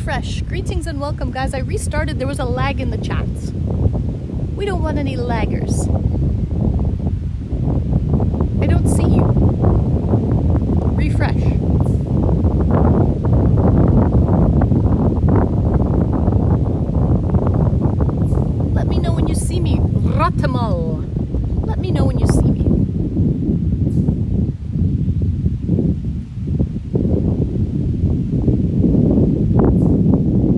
refresh. Greetings and welcome, guys. I restarted. There was a lag in the chats. We don't want any laggers. I don't see you. Refresh. Let me know when you see me. Ratamal. Let me know when you see me.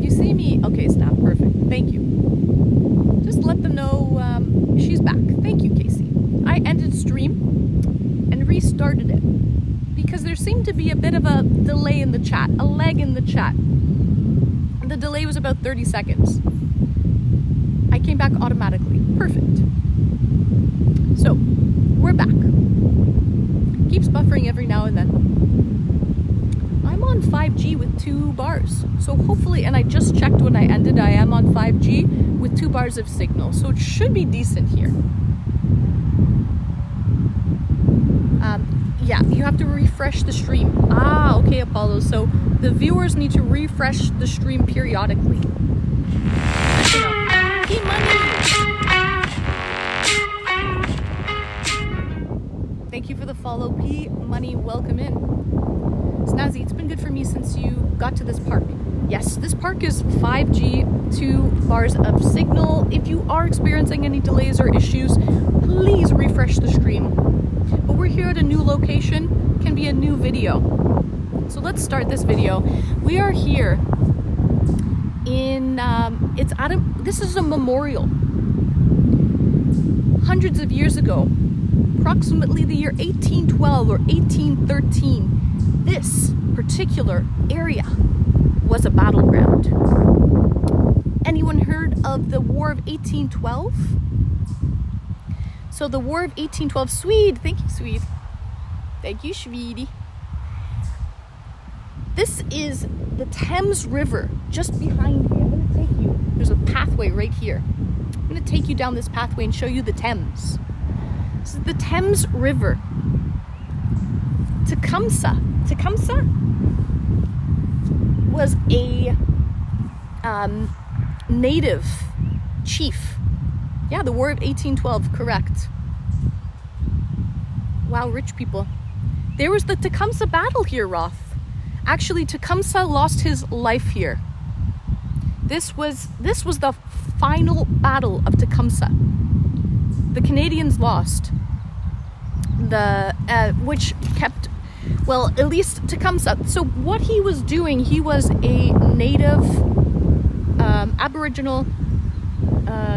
You see me? Okay, snap. Perfect. Thank you. Just let them know she's back. Thank you, Casey. I ended stream and restarted it because there seemed to be a bit of a delay in the chat, a lag in the chat. The delay was about 30 seconds. I came back automatically. Perfect. So, we're back. Keeps buffering every now and then. I'm on 5G with 2 bars. So hopefully, and I just checked when I ended, I am on 5G with 2 bars of signal. So it should be decent here. Yeah, you have to refresh the stream. Ah, okay, Apollo. So the viewers need to refresh the stream periodically. You know. Money. Thank you for the follow, P Money. Welcome in. Snazzy, it's been good for me since you got to this park. Yes, this park is 5G, 2 bars of signal. If you are experiencing any delays or issues, please refresh the stream. But we're here at a new location, can be a new video. So let's start this video. We are here in, this is a memorial. Hundreds of years ago, approximately the year 1812 or 1813, this particular area was a battleground. Anyone heard of the War of 1812? So the War of 1812, Swede, thank you, Swede. Thank you, Swede. This is the Thames River just behind me. I'm going to take you. There's a pathway right here. I'm going to take you down this pathway and show you the Thames. This is the Thames River. Tecumseh was a native chief. Yeah, the War of 1812, correct. Wow, rich people. There was the Tecumseh battle here, Roth. Actually, Tecumseh lost his life here. This was the final battle of Tecumseh. The Canadians lost. Which kept, well, at least Tecumseh. So what he was doing, he was a native, Aboriginal,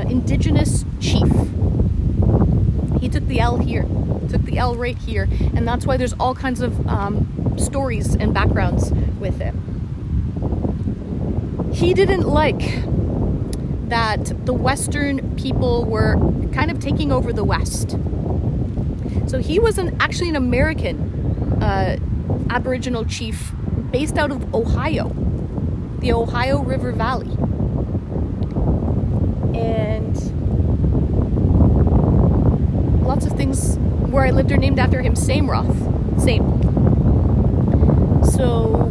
indigenous chief. He took the L here, took the L right here, and that's why there's all kinds of stories and backgrounds with it. He didn't like that the Western people were kind of taking over the West. So he was actually an American Aboriginal chief based out of Ohio, the Ohio River Valley. And lots of things where I lived are named after him. Same, Roth. Same. So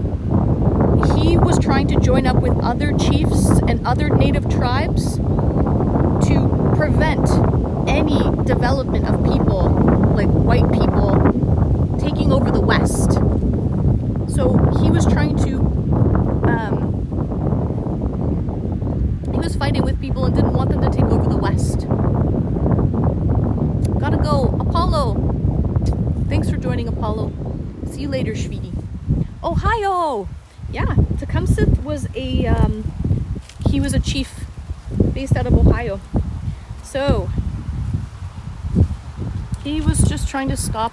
he was trying to join up with other chiefs and other native tribes to prevent any development of people, like white people, taking over the West. So he was trying to, he was fighting with people and didn't want them to take over the West. Gotta go. Apollo. Thanks for joining, Apollo. See you later, Shvidi. Ohio. Yeah, Tecumseh was he was a chief based out of Ohio. So he was just trying to stop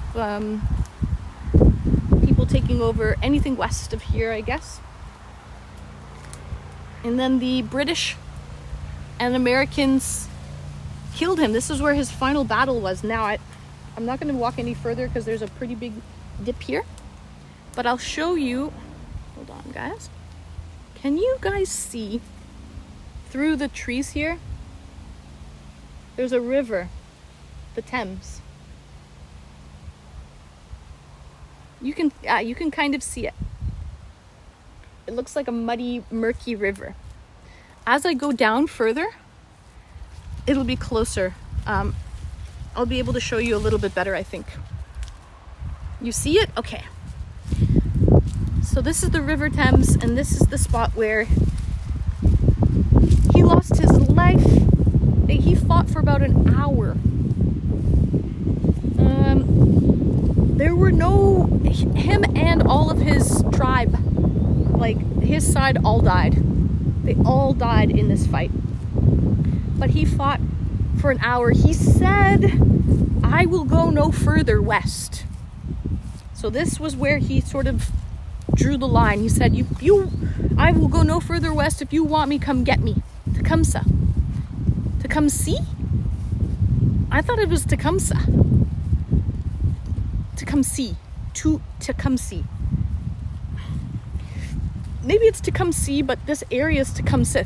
people taking over anything west of here, I guess. And then the British and Americans killed him. This is where his final battle was. Now, I'm not going to walk any further because there's a pretty big dip here. But I'll show you. Hold on, guys. Can you guys see through the trees here? There's a river, the Thames. You can kind of see it. It looks like a muddy, murky river. As I go down further, it'll be closer. I'll be able to show you a little bit better, I think. You see it? Okay. So this is the River Thames, and this is the spot where he lost his life. He fought for about an hour. There were him and all of his tribe, like his side, all died. They all died in this fight. But he fought for an hour. He said, "I will go no further west." So this was where he sort of drew the line. He said, I will go no further west. If you want me, come get me. Tecumseh. Tecumseh? I thought it was Tecumseh. Tecumseh. Tecumseh. Maybe it's Tecumseh, but this area is Tecumseh.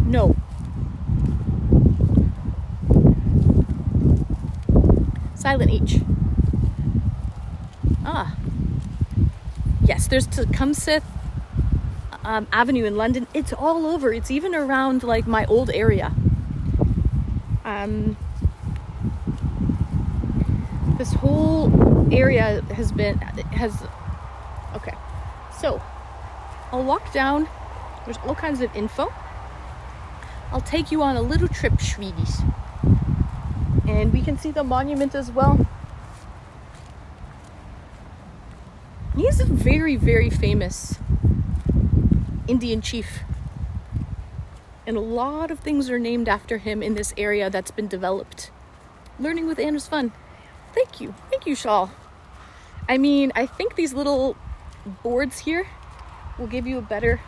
No. Silent H. Yes, there's Tecumseh Avenue in London. It's all over. It's even around like my old area. This whole area has okay. So I'll walk down. There's all kinds of info. I'll take you on a little trip, sweeties. And we can see the monument as well. He's a very, very famous Indian chief. And a lot of things are named after him in this area that's been developed. Learning with Anne was fun. Thank you. Thank you, Shawl. I mean, I think these little boards here will give you a better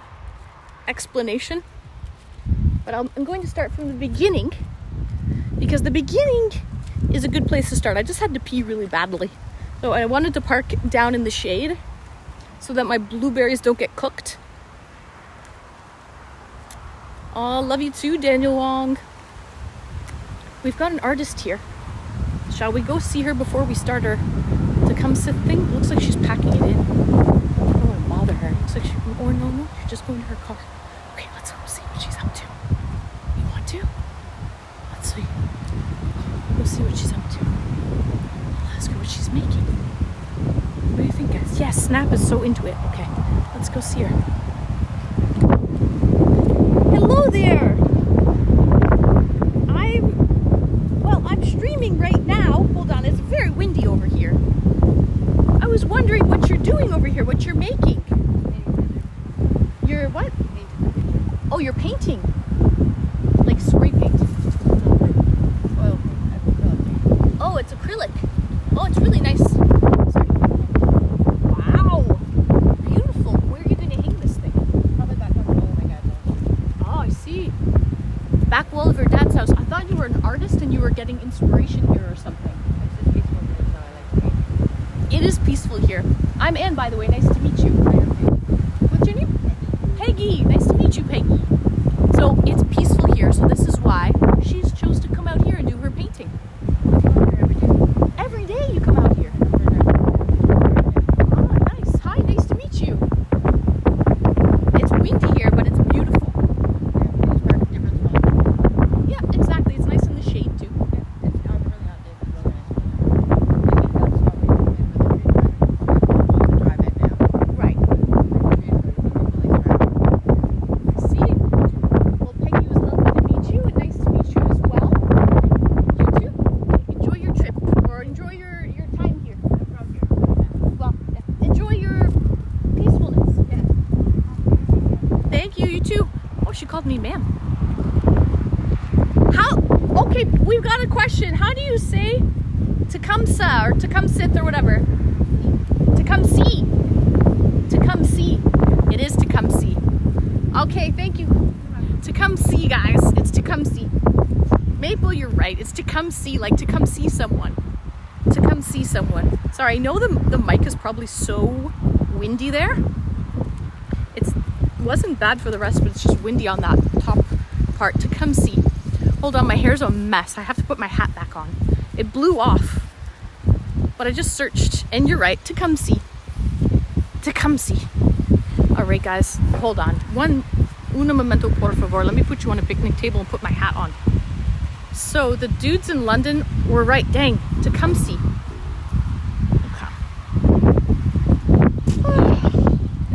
explanation. But I'm going to start from the beginning, because the beginning is a good place to start. I just had to pee really badly. So I wanted to park down in the shade so that my blueberries don't get cooked. Oh, love you too, Daniel Wong. We've got an artist here. Shall we go see her before we start our Tecumseh thing? Looks like she's packing it in. I don't want to bother her. Looks like no, she's just going to her car. Okay, let's go see what she's up to. You want to? Let's see. Go see what she's up to. Let's go what she's making. What do you think, guys? Yes, Snap is so into it. Okay, let's go see her. Hello there. I'm streaming right now. Hold on, it's very windy over here. I was wondering what you're doing over here, what you're making. You're what? Oh, you're painting. Like spray paint. Oh, it's acrylic. Oh, it's really nice. Sorry. Wow. Beautiful. Where are you going to hang this thing? Probably back on the wall of my dad's house. Oh, I see. Back wall of your dad's house. I thought you were an artist and you were getting inspiration here or something. It's just peaceful here, so I like to paint. It is peaceful here. I'm Anne, by the way. Nice to meet you. What's your name? Peggy. Nice to meet you, Peggy. So it's peaceful here, so this is why she's chose to come out here and do her painting. Every day you come out here. Oh, nice. Hi, nice to meet you. It's windy here, but it's beautiful. Yeah, exactly. It's nice in the shade too. It's on a really hot day, but it's really nice. Drive it now. Right. See? Well, Peggy, it was lovely to meet you, and nice to meet you as well. You too. Enjoy your trip, or enjoy your time here. Well, yeah. Enjoy your peacefulness. Yeah. Thank you. You too. Oh, she called me ma'am. Okay, we've got a question. How do you say Tecumseh or Tecumseh or whatever? Tecumseh. Tecumseh. It is Tecumseh. Okay, thank you. Tecumseh, guys. It's Tecumseh. Maple, you're right. It's Tecumseh, like to come see someone. To come see someone. Sorry, I know the mic is probably so windy there. It wasn't bad for the rest, but it's just windy on that top part. To come see. Hold on, my hair's a mess. I have to put my hat back on. It blew off. But I just searched, and you're right, Tecumseh. Tecumseh. All right, guys, hold on. Una momento, por favor. Let me put you on a picnic table and put my hat on. So the dudes in London were right. Dang, Tecumseh. Okay.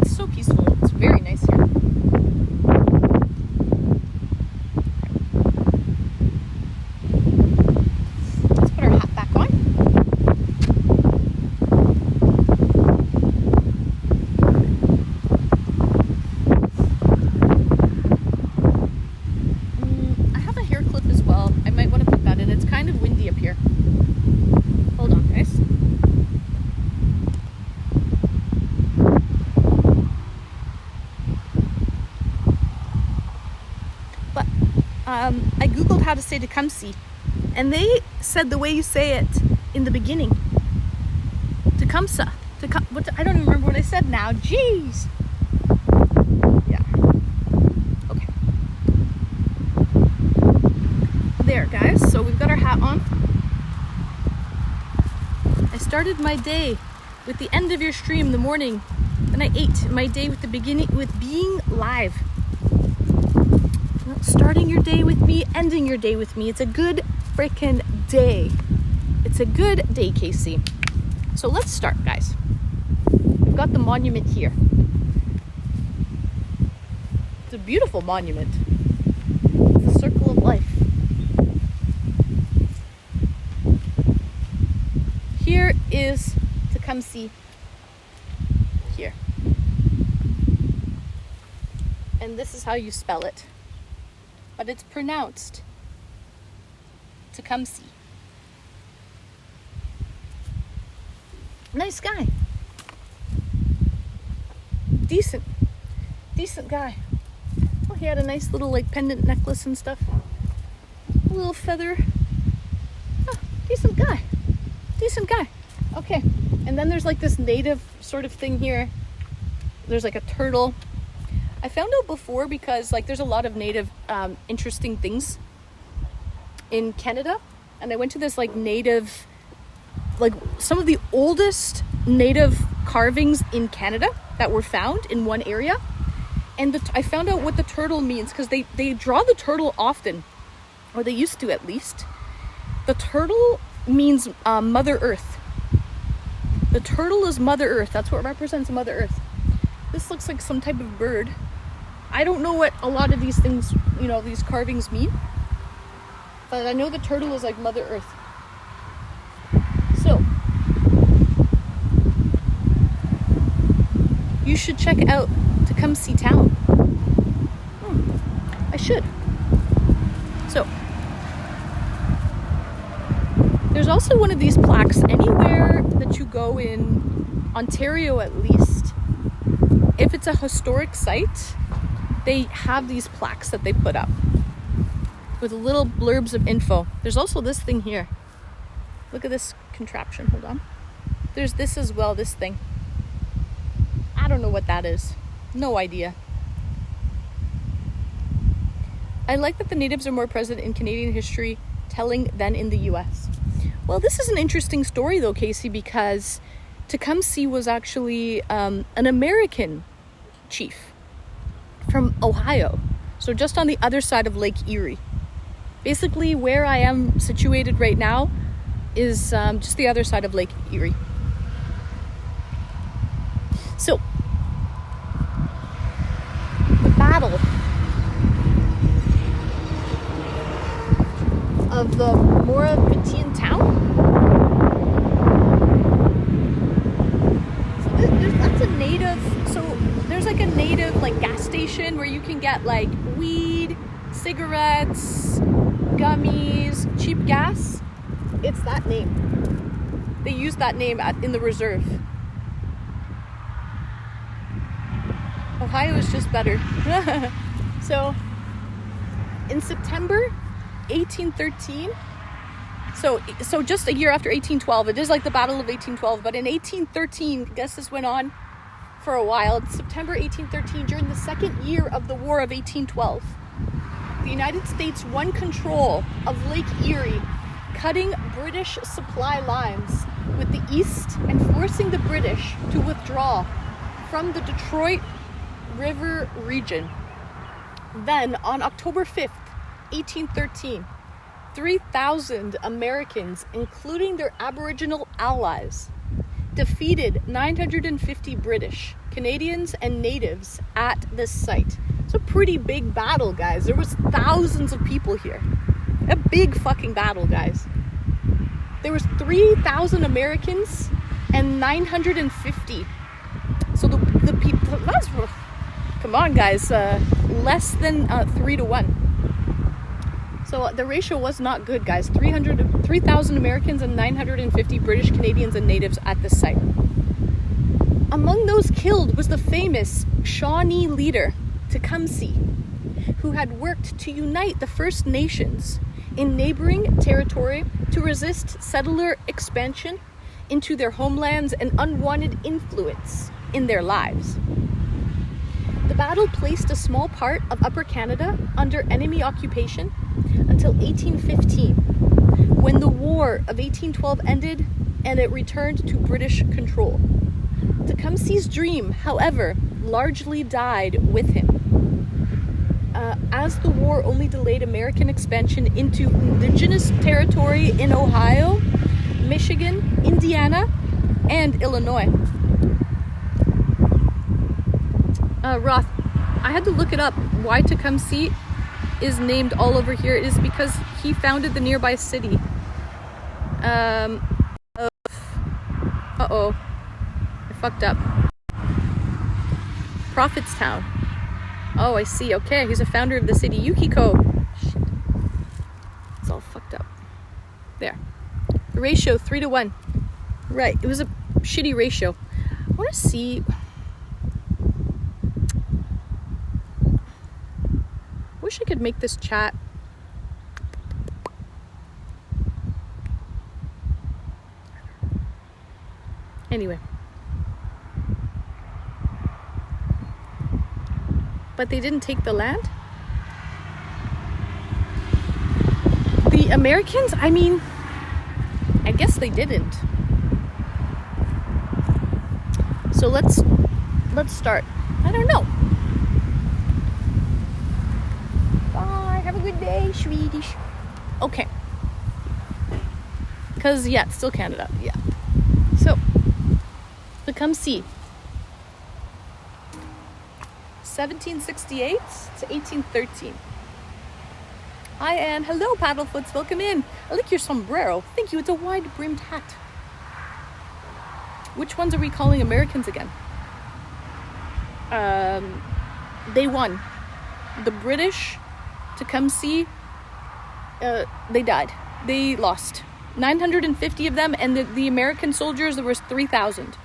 It's so peaceful. It's very nice here. Let's put our hat back on. I have a hair clip as well. I might want to put that in. It's kind of windy up here. Hold on, guys. But I googled how to say Tecumseh, and they said the way you say it in the beginning. Tecumseh. I don't even remember what I said now. Jeez. Yeah. Okay. There, guys. So we've got our hat on. I started my day with the end of your stream in the morning. Then I ate my day with the beginning with being live. Well, starting your day with me, ending your day with me. It's a good freaking day. It's a good day, Casey. So let's start, guys. We've got the monument here. It's a beautiful monument. The circle of life. Here is Tecumseh. Here. And this is how you spell it. But it's pronounced Tecumseh. Nice guy. Decent guy. Oh, he had a nice little like pendant necklace and stuff. A little feather. Oh, decent guy. Okay. And then there's like this native sort of thing here. There's like a turtle. I found out before because like there's a lot of native interesting things in Canada. And I went to this like native, like some of the oldest native carvings in Canada that were found in one area. And I found out what the turtle means because they draw the turtle often, or they used to at least. The turtle means Mother Earth. The turtle is Mother Earth. That's what represents Mother Earth. This looks like some type of bird. I don't know what a lot of these things, you know, these carvings mean. But I know the turtle is like Mother Earth. So, you should check out Tecumseh Town. I should. So, there's also one of these plaques anywhere that you go in Ontario, at least. If it's a historic site, they have these plaques that they put up with little blurbs of info. There's also this thing here. Look at this contraption. Hold on. There's this as well, this thing. I don't know what that is. No idea. I like that the natives are more present in Canadian history telling than in the US. Well, this is an interesting story though, Casey, because Tecumseh was actually an American chief from Ohio. So just on the other side of Lake Erie. Basically where I am situated right now is just the other side of Lake Erie. So, the battle of the Moravian town. So that's a native, so there's like a native like gas station where you can get like weed, cigarettes, gummies, cheap gas. It's that name. They use that name in the reserve. Ohio is just better. So, in September 1813, so just a year after 1812, it is like the Battle of 1812, but in 1813, I guess this went on for a while. It's September 1813, during the second year of the War of 1812. The United States won control of Lake Erie cutting British supply lines with the East and forcing the British to withdraw from the Detroit River region. Then, on October 5th, 1813, 3,000 Americans, including their Aboriginal allies, defeated 950 British, Canadians, and natives at this site. It's a pretty big battle, guys. There was thousands of people here. A big fucking battle, guys. There was 3,000 Americans and 950. So the people, that's, come on, guys, less than 3 to 1. So the ratio was not good, guys. 3,000 Americans and 950 British, Canadians, and natives at the site. Among those killed was the famous Shawnee leader, Tecumseh, who had worked to unite the First Nations in neighboring territory to resist settler expansion into their homelands and unwanted influence in their lives. The battle placed a small part of Upper Canada under enemy occupation until 1815, when the War of 1812 ended and it returned to British control. Tecumseh's dream, however, largely died with him, as the war only delayed American expansion into indigenous territory in Ohio, Michigan, Indiana, and Illinois. Roth, I had to look it up. Why Tecumseh is named all over here is because he founded the nearby city. Uh-oh. I fucked up. Prophetstown. Oh, I see. Okay, he's a founder of the city Yukiko. Shit. It's all fucked up. There. The ratio, 3 to 1. Right, it was a shitty ratio. I want to see... wish I could make this chat. Anyway. But they didn't take the land? The Americans? I mean, I guess they didn't. So let's start. I don't know. Bye. Have a good day, Swedish. Okay. Because, yeah, it's still Canada. Yeah. So, Tecumseh. 1768 to 1813. Hi, Anne. Hello, Paddlefoots. Welcome in. I like your sombrero. Thank you. It's a wide-brimmed hat. Which ones are we calling Americans again? They won. The British, Tecumseh, they died. They lost. 950 of them, and the American soldiers, there was 3,000.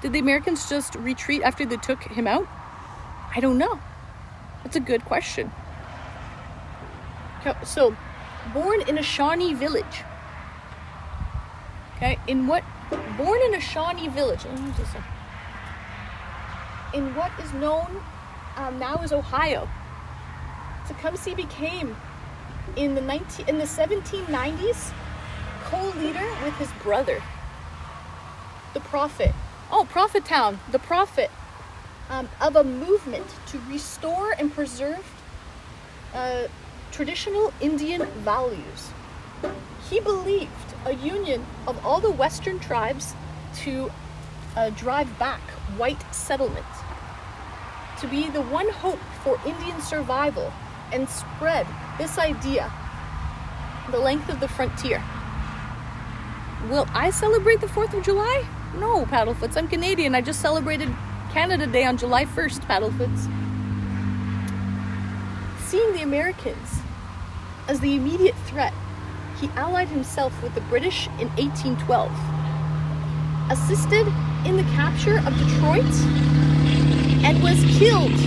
Did the Americans just retreat after they took him out? I don't know. That's a good question. So, born in a Shawnee village. Okay, born in a Shawnee village. In what is known now as Ohio. Tecumseh became, in the 1790s, co-leader with his brother, the Prophet. Oh, Prophet Town, the Prophet. Of a movement to restore and preserve traditional Indian values. He believed a union of all the Western tribes to drive back white settlement, to be the one hope for Indian survival, and spread this idea the length of the frontier. Will I celebrate the 4th of July? No, Paddlefoots. I'm Canadian. I just celebrated Canada Day on July 1st, Paddlefoots. Seeing the Americans as the immediate threat, he allied himself with the British in 1812, assisted in the capture of Detroit, and was killed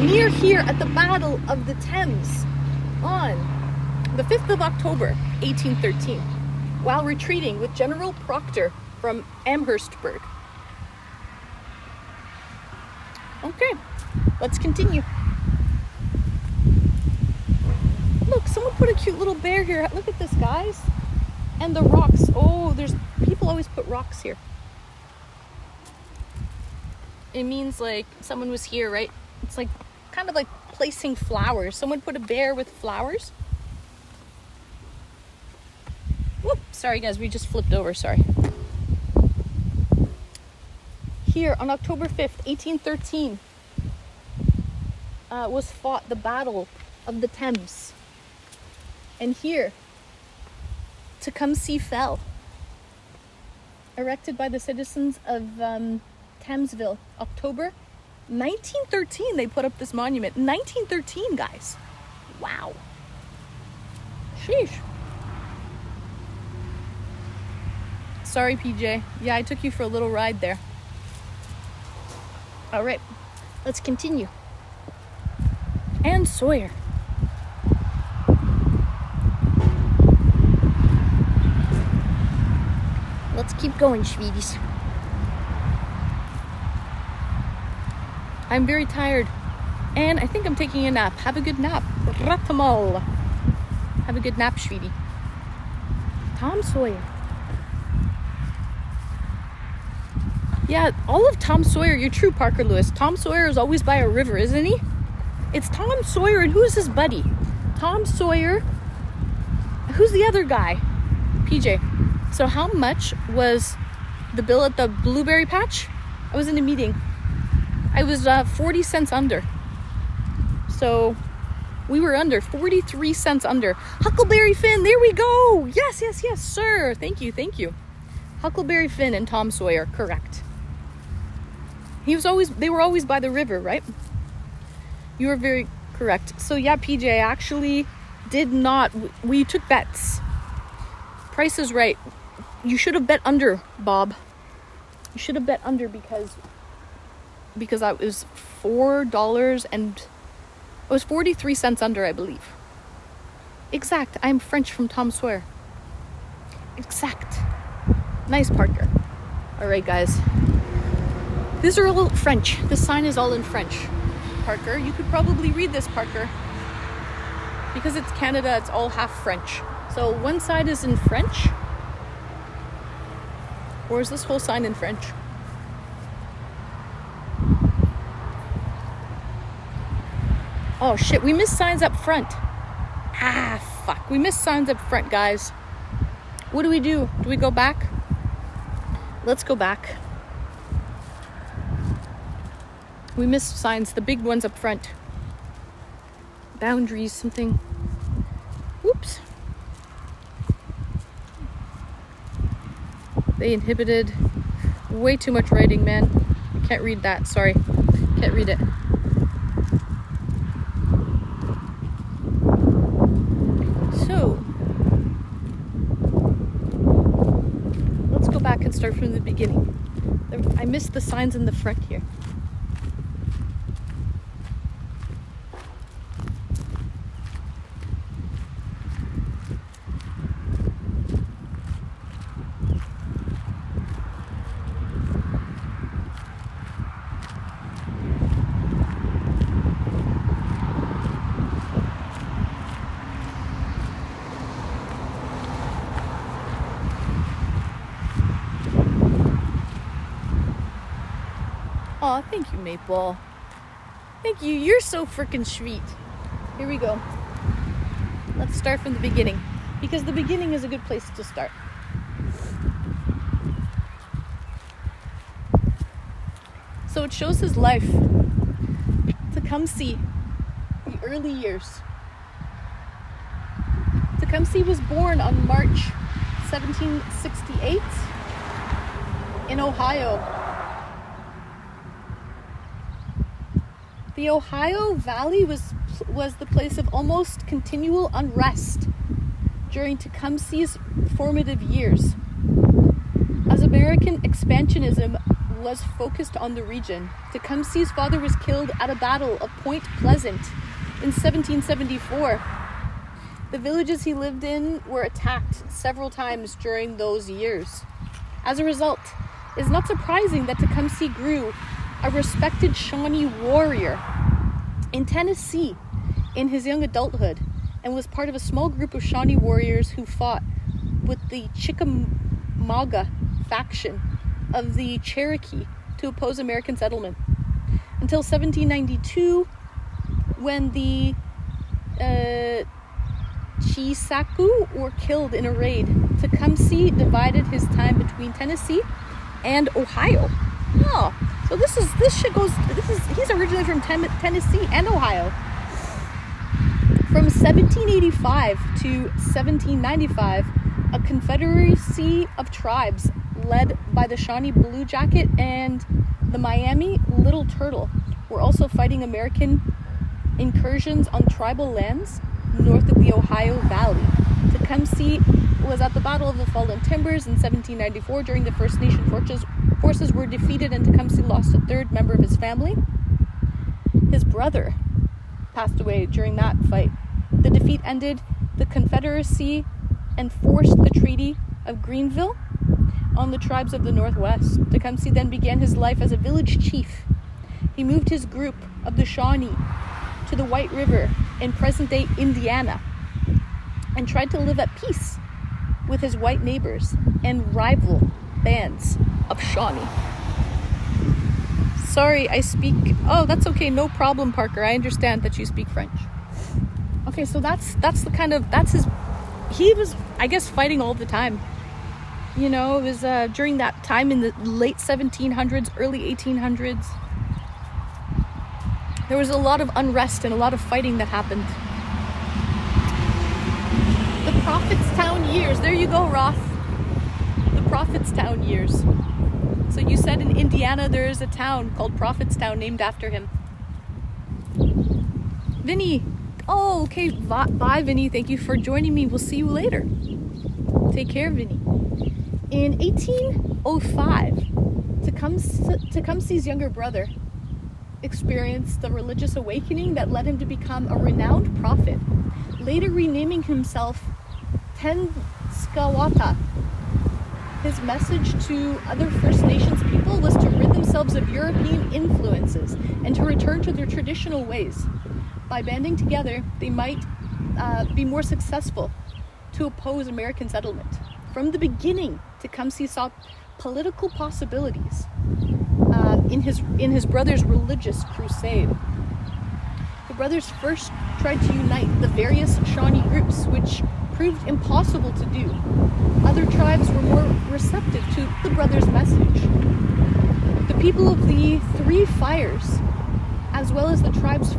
near here at the Battle of the Thames on the 5th of October, 1813, while retreating with General Proctor from Amherstburg. Okay, let's continue. Look, someone put a cute little bear here. Look at this, guys. And the rocks. Oh, there's people always put rocks here. It means like someone was here, right? It's like kind of like placing flowers. Someone put a bear with flowers. Whoop, sorry guys, we just flipped over, sorry. Here on October 5th, 1813, was fought the Battle of the Thames. And here, Tecumseh fell, erected by the citizens of Thamesville, October 1913. They put up this monument. 1913, guys. Wow. Sheesh. Sorry, PJ. Yeah, I took you for a little ride there. All right, let's continue. And Sawyer. Let's keep going, sweeties. I'm very tired, and I think I'm taking a nap. Have a good nap. Ratamal. Have a good nap, sweetie. Tom Sawyer. Yeah, all of Tom Sawyer, you're true, Parker Lewis. Tom Sawyer is always by a river, isn't he? It's Tom Sawyer, and who's his buddy? Tom Sawyer. Who's the other guy? PJ. So how much was the bill at the blueberry patch? I was in a meeting. I was 40 cents under. So we were under, 43 cents under. Huckleberry Finn, there we go. Yes, yes, yes, sir. Thank you, thank you. Huckleberry Finn and Tom Sawyer, correct. They were always by the river, right? You were very correct. So yeah, PJ, I actually did not, we took bets. Price is right. You should have bet under, Bob. You should have bet under because that was $4 and it was 43 cents under, I believe. Exact. I'm French from Tom Sawyer. Exact. Nice, Parker. All right, guys. These are all French. This sign is all in French. Parker, you could probably read this, Parker. Because it's Canada, it's all half French. So one side is in French. Or is this whole sign in French? Oh shit, we missed signs up front. Ah, fuck. We missed signs up front, guys. What do? Do we go back? Let's go back. We missed signs, the big ones up front. Boundaries, something. Whoops. They inhibited way too much writing, man. I can't read that, sorry. Can't read it. So, let's go back and start from the beginning. I missed the signs in the front here. Aw, thank you, Maple. Thank you. You're so freaking sweet. Here we go. Let's start from the beginning, because the beginning is a good place to start. So it shows his life. Tecumseh, the early years. Tecumseh was born on March 1768 in Ohio. The Ohio Valley was the place of almost continual unrest during Tecumseh's formative years. As American expansionism was focused on the region, Tecumseh's father was killed at a battle of Point Pleasant in 1774. The villages he lived in were attacked several times during those years. As a result, it's not surprising that Tecumseh grew a respected Shawnee warrior in Tennessee in his young adulthood, and was part of a small group of Shawnee warriors who fought with the Chickamauga faction of the Cherokee to oppose American settlement. Until 1792, when the Chisaku were killed in a raid, Tecumseh divided his time between Tennessee and Ohio. Oh, so he's originally from Tennessee and Ohio. From 1785 to 1795, a confederacy of tribes led by the Shawnee Blue Jacket and the Miami Little Turtle were also fighting American incursions on tribal lands north of the Ohio Valley. Tecumseh was at the Battle of the Fallen Timbers in 1794 during the First Nation forces were defeated, and Tecumseh lost a third member of his family. His brother passed away during that fight. The defeat ended the Confederacy and forced the Treaty of Greenville on the tribes of the Northwest. Tecumseh then began his life as a village chief. He moved his group of the Shawnee to the White River in present-day Indiana and tried to live at peace with his white neighbors and rival bands of Shawnee. Sorry, I speak... Oh, that's okay. No problem, Parker. I understand that you speak French. Okay, so that's his... He was, I guess, fighting all the time. You know, it was during that time in the late 1700s, early 1800s. There was a lot of unrest and a lot of fighting that happened. The Prophetstown years. There you go, Roth. The Prophetstown years. So you said in Indiana there is a town called Prophetstown named after him. Vinny. Oh, okay. Bye, Vinny. Thank you for joining me. We'll see you later. Take care, Vinny. In 1805, Tecumseh's younger brother experienced the religious awakening that led him to become a renowned prophet, later renaming himself Tenskwata. His message to other First Nations people was to rid themselves of European influences and to return to their traditional ways. By banding together, they might be more successful to oppose American settlement. From the beginning, Tecumseh saw political possibilities in his brother's religious crusade. The brothers first tried to unite the various Shawnee groups, which proved impossible to do. Other tribes were more receptive to the brothers' message. The people of the Three Fires, as well as the tribes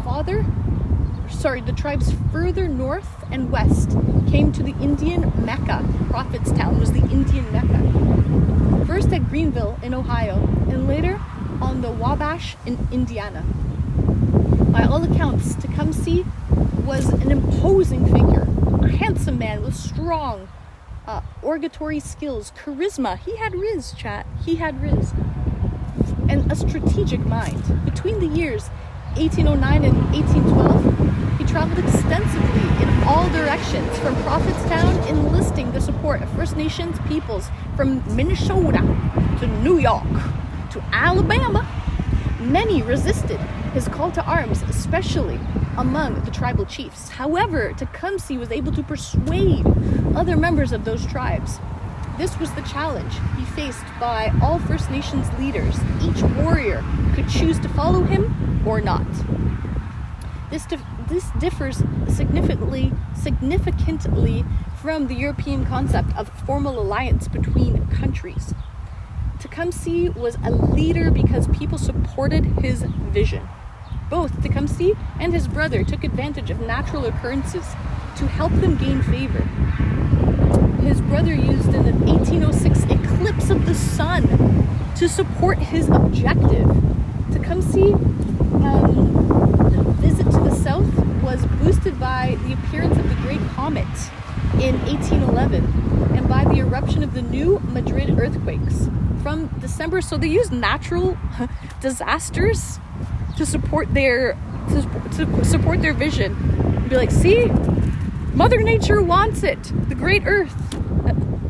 further north and west, came to the Indian Mecca. Prophetstown was the Indian Mecca. First at Greenville in Ohio, and later on the Wabash in Indiana. By all accounts, Tecumseh was an imposing figure, a handsome man with strong oratory skills, charisma. He had riz, chat. He had riz. And a strategic mind. Between the years 1809 and 1812, he traveled extensively in all directions, from Prophetstown, enlisting the support of First Nations peoples from Minnesota to New York to Alabama. Many resisted his call to arms, especially among the tribal chiefs. However, Tecumseh was able to persuade other members of those tribes. This was the challenge he faced by all First Nations leaders. Each warrior could choose to follow him or not. This differs significantly from the European concept of formal alliance between countries. Tecumseh was a leader because people supported his vision. Both Tecumseh and his brother took advantage of natural occurrences to help them gain favor. His brother used an 1806 eclipse of the sun to support his objective. Tecumseh's visit to the south was boosted by the appearance of the Great Comet in 1811 and by the eruption of the new Madrid earthquakes from December. So they used natural disasters to support their vision. Be like, see, Mother Nature wants it. The Great Earth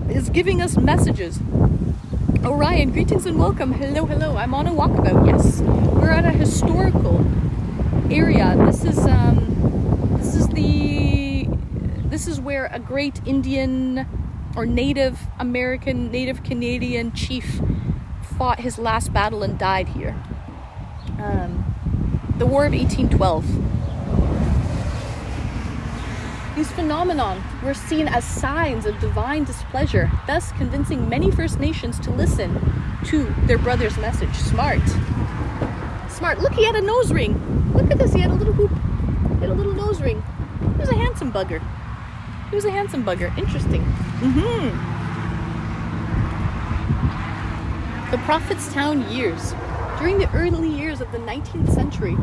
is giving us messages. Orion, greetings and welcome. Hello. I'm on a walkabout. Yes, we're at a historical area. This is where a great Indian or Native American, Native Canadian chief fought his last battle and died here. The War of 1812. These phenomena were seen as signs of divine displeasure, thus convincing many First Nations to listen to their brother's message. Smart. Look, he had a nose ring. Look at this, he had a little hoop. He had a little nose ring. He was a handsome bugger. Interesting. The Prophetstown years. During the early years of the 19th century,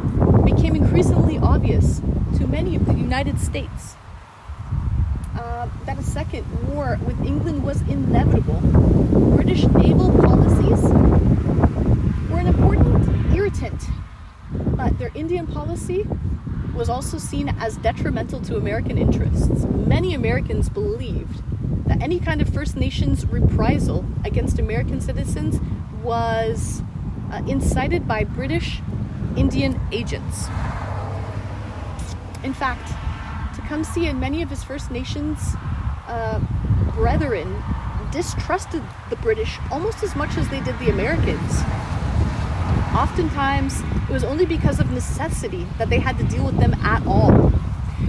became increasingly obvious to many of the United States that a second war with England was inevitable. British naval policies were an important irritant, but their Indian policy was also seen as detrimental to American interests. Many Americans believed that any kind of First Nations reprisal against American citizens was incited by British Indian agents. In fact, Tecumseh and many of his First Nations brethren distrusted the British almost as much as they did the Americans. Oftentimes, it was only because of necessity that they had to deal with them at all.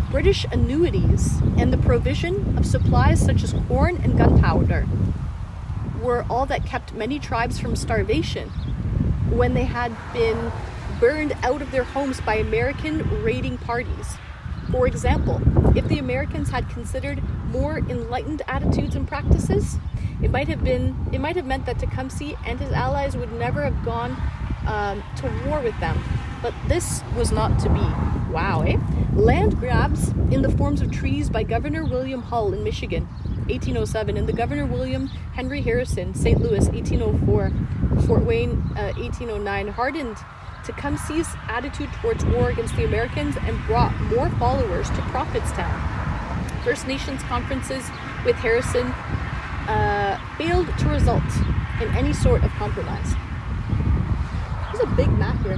British annuities and the provision of supplies such as corn and gunpowder were all that kept many tribes from starvation when they had been burned out of their homes by American raiding parties. For example, if the Americans had considered more enlightened attitudes and practices, it might have meant that Tecumseh and his allies would never have gone to war with them. But this was not to be. Wow, eh? Land grabs in the forms of treaties by Governor William Hull in Michigan, 1807, and the Governor William Henry Harrison, St. Louis, 1804, Fort Wayne, 1809, hardened Tecumseh's attitude towards war against the Americans and brought more followers to Prophetstown. First Nations conferences with Harrison failed to result in any sort of compromise. There's a big map here.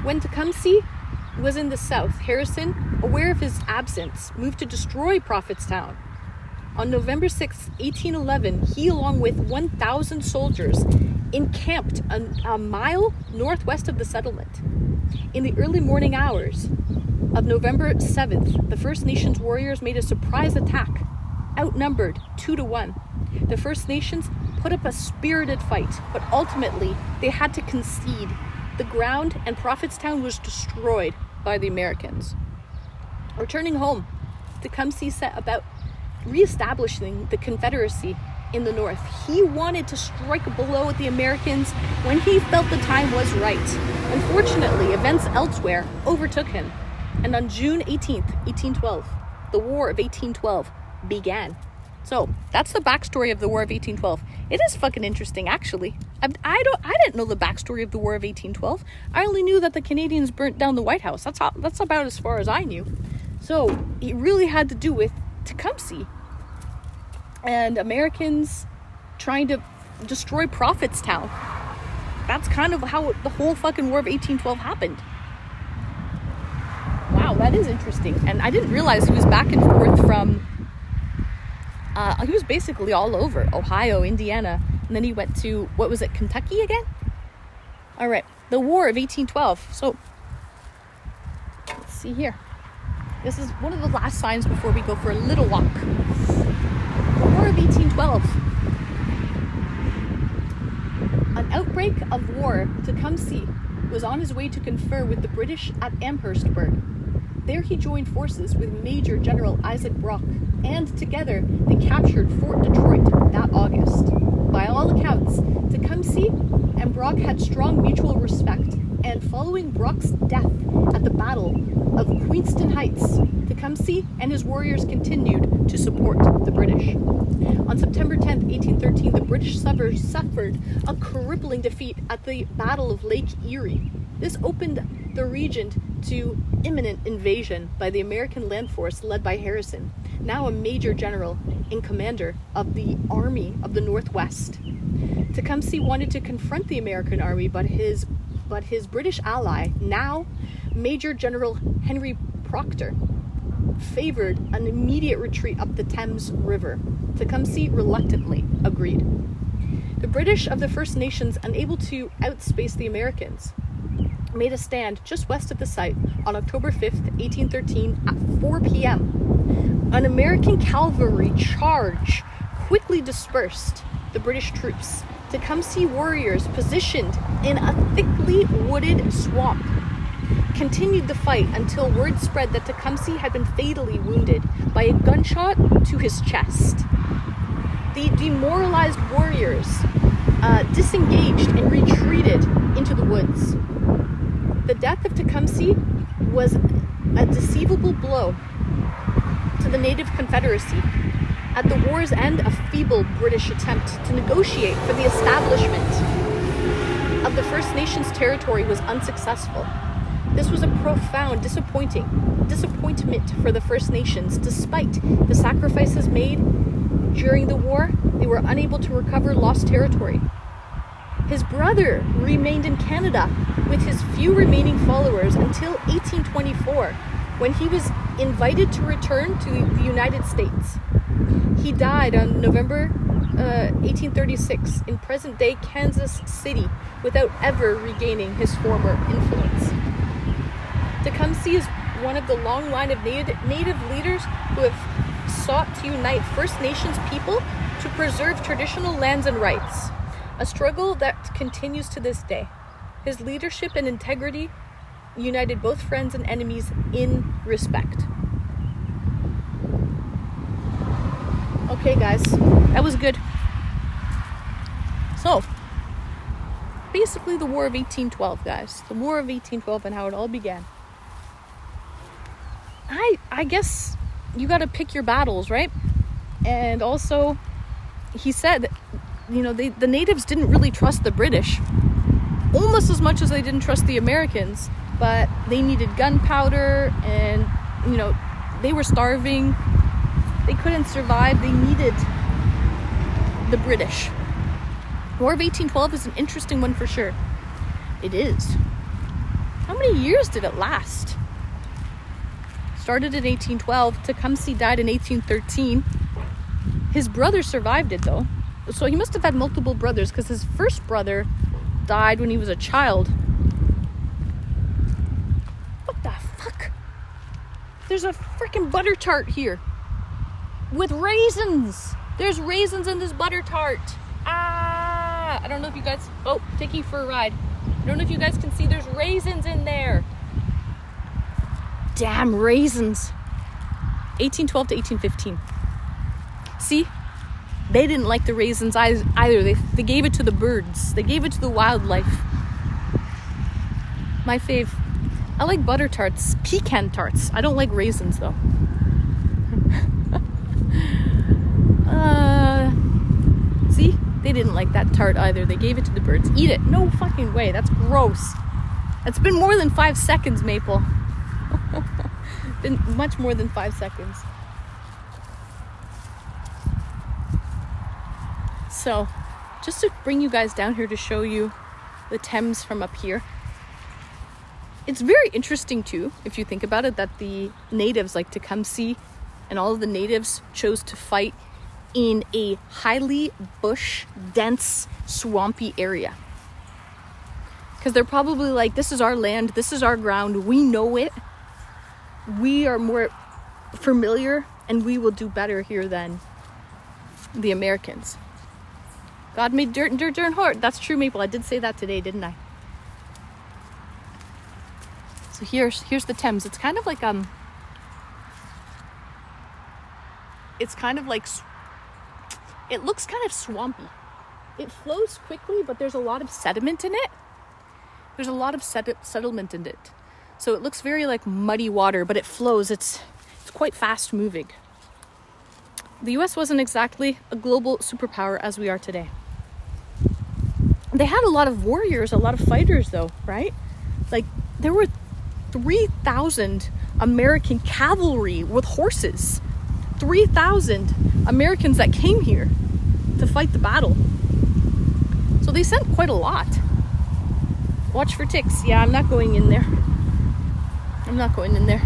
When Tecumseh was in the south, Harrison, aware of his absence, moved to destroy Prophetstown. On November 6, 1811, he, along with 1,000 soldiers, encamped a mile northwest of the settlement. In the early morning hours of November 7th, the First Nations warriors made a surprise attack, outnumbered 2-1. The First Nations put up a spirited fight, but ultimately they had to concede. The ground and Prophetstown was destroyed by the Americans. Returning home, Tecumseh set about reestablishing the Confederacy in the North. He wanted to strike a blow at the Americans when he felt the time was right. Unfortunately, events elsewhere overtook him, and on June 18th, 1812, the War of 1812 began. So that's the backstory of the War of 1812. It is fucking interesting, actually. I didn't know the backstory of the War of 1812. I only knew that the Canadians burnt down the White House. That's about as far as I knew. So it really had to do with Tecumseh and Americans trying to destroy Prophetstown. That's kind of how the whole fucking War of 1812 happened. Wow, that is interesting. And I didn't realize he was back and forth from he was basically all over Ohio, Indiana, and then he went to, what was it, Kentucky again? All right, the War of 1812. So, let's see here. This is one of the last signs before we go for a little walk. The War of 1812. An outbreak of war, Tecumseh was on his way to confer with the British at Amherstburg. There he joined forces with Major General Isaac Brock, and together they captured Fort Detroit that August. By all accounts, Tecumseh and Brock had strong mutual respect, and following Brock's death at the Battle of Queenston Heights, Tecumseh and his warriors continued to support the British. On September 10th, 1813, the British suffered a crippling defeat at the Battle of Lake Erie. This opened the region to imminent invasion by the American land force led by Harrison, now a major general and commander of the Army of the Northwest. Tecumseh wanted to confront the American army, but his British ally, now Major General Henry Proctor, favored an immediate retreat up the Thames River. Tecumseh reluctantly agreed. The British of the First Nations, unable to outspace the Americans, made a stand just west of the site on October 5th, 1813 at 4 p.m. An American cavalry charge quickly dispersed the British troops. Tecumseh warriors positioned in a thickly wooded swamp continued the fight until word spread that Tecumseh had been fatally wounded by a gunshot to his chest. The demoralized warriors disengaged and retreated into the woods. The death of Tecumseh was a deceivable blow to the Native Confederacy. At the war's end, a feeble British attempt to negotiate for the establishment of the First Nations territory was unsuccessful. This was a profound disappointment for the First Nations. Despite the sacrifices made during the war, they were unable to recover lost territory. His brother remained in Canada with his few remaining followers until 1824, when he was invited to return to the United States. He died on November 1836 in present-day Kansas City without ever regaining his former influence. Tecumseh is one of the long line of native leaders who have sought to unite First Nations people to preserve traditional lands and rights, a struggle that continues to this day. His leadership and integrity united both friends and enemies in respect. Okay, guys, that was good. So, basically the War of 1812, guys. The War of 1812 and how it all began. I guess you got to pick your battles, right? And also, he said that, the natives didn't really trust the British, almost as much as they didn't trust the Americans, but they needed gunpowder and, they were starving. They couldn't survive. They needed the British. War of 1812 is an interesting one for sure. It is. How many years did it last? Started in 1812. Tecumseh died in 1813. His brother survived it though. So he must have had multiple brothers because his first brother died when he was a child. What the fuck? There's a freaking butter tart here. With raisins. There's raisins in this butter tart. I don't know if you guys... Oh, taking you for a ride. I don't know if you guys can see there's raisins in there. Damn raisins. 1812 to 1815. See? They didn't like the raisins either. They gave it to the birds. They gave it to the wildlife. My fave. I like butter tarts. Pecan tarts. I don't like raisins though. See? They didn't like that tart either. They gave it to the birds. Eat it. No fucking way. That's gross. It's been more than 5 seconds, Maple. Been much more than 5 seconds. So, just to bring you guys down here to show you the Thames from up here. It's very interesting too, if you think about it, that the natives like Tecumseh and all of the natives chose to fight in a highly bush, dense, swampy area. Because they're probably like, this is our land, this is our ground, we know it. We are more familiar and we will do better here than the Americans. God made dirt and dirt hard. That's true, Maple. I did say that today, didn't I? So here's the Thames. It's kind of like it looks kind of swampy. It flows quickly, but there's a lot of sediment in it. There's a lot of settlement in it. So it looks very like muddy water, but it flows. It's quite fast moving. The US wasn't exactly a global superpower as we are today. They had a lot of warriors, a lot of fighters though, right? Like there were 3,000 American cavalry with horses. 3,000 Americans that came here to fight the battle. So they sent quite a lot. Watch for ticks. Yeah, I'm not going in there. I'm not going in there.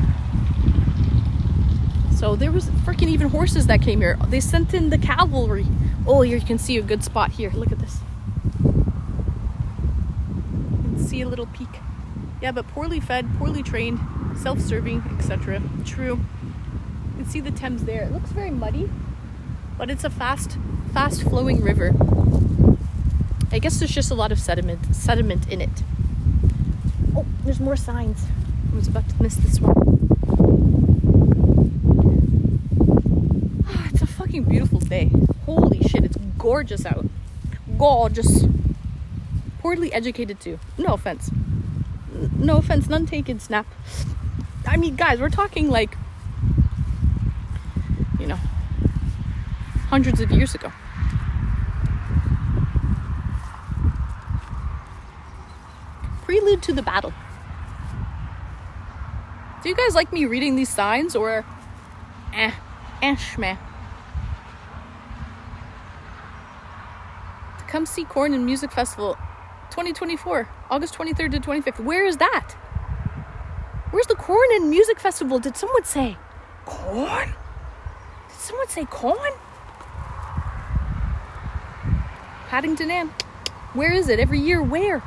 So there was freaking even horses that came here. They sent in the cavalry. Oh, here you can see a good spot here. Look at this. You can see a little peak. Yeah, but poorly fed, poorly trained, self-serving, etc. True. You can see the Thames there. It looks very muddy, but it's a fast-flowing river. I guess there's just a lot of sediment in it. Oh, there's more signs. I was about to miss this one. Oh, it's a fucking beautiful day. Holy shit, it's gorgeous out. Gorgeous. Poorly educated too. No offense. No offense, none taken, snap. I mean, guys, we're talking like, you know, hundreds of years ago. Prelude to the battle. Do you guys like me reading these signs or shmeh? Tecumseh Corn and Music Festival 2024, August 23rd to 25th. Where is that? Where's the Corn and Music Festival? Did someone say corn? Did someone say corn? Paddington Ann. Where is it? Every year, where?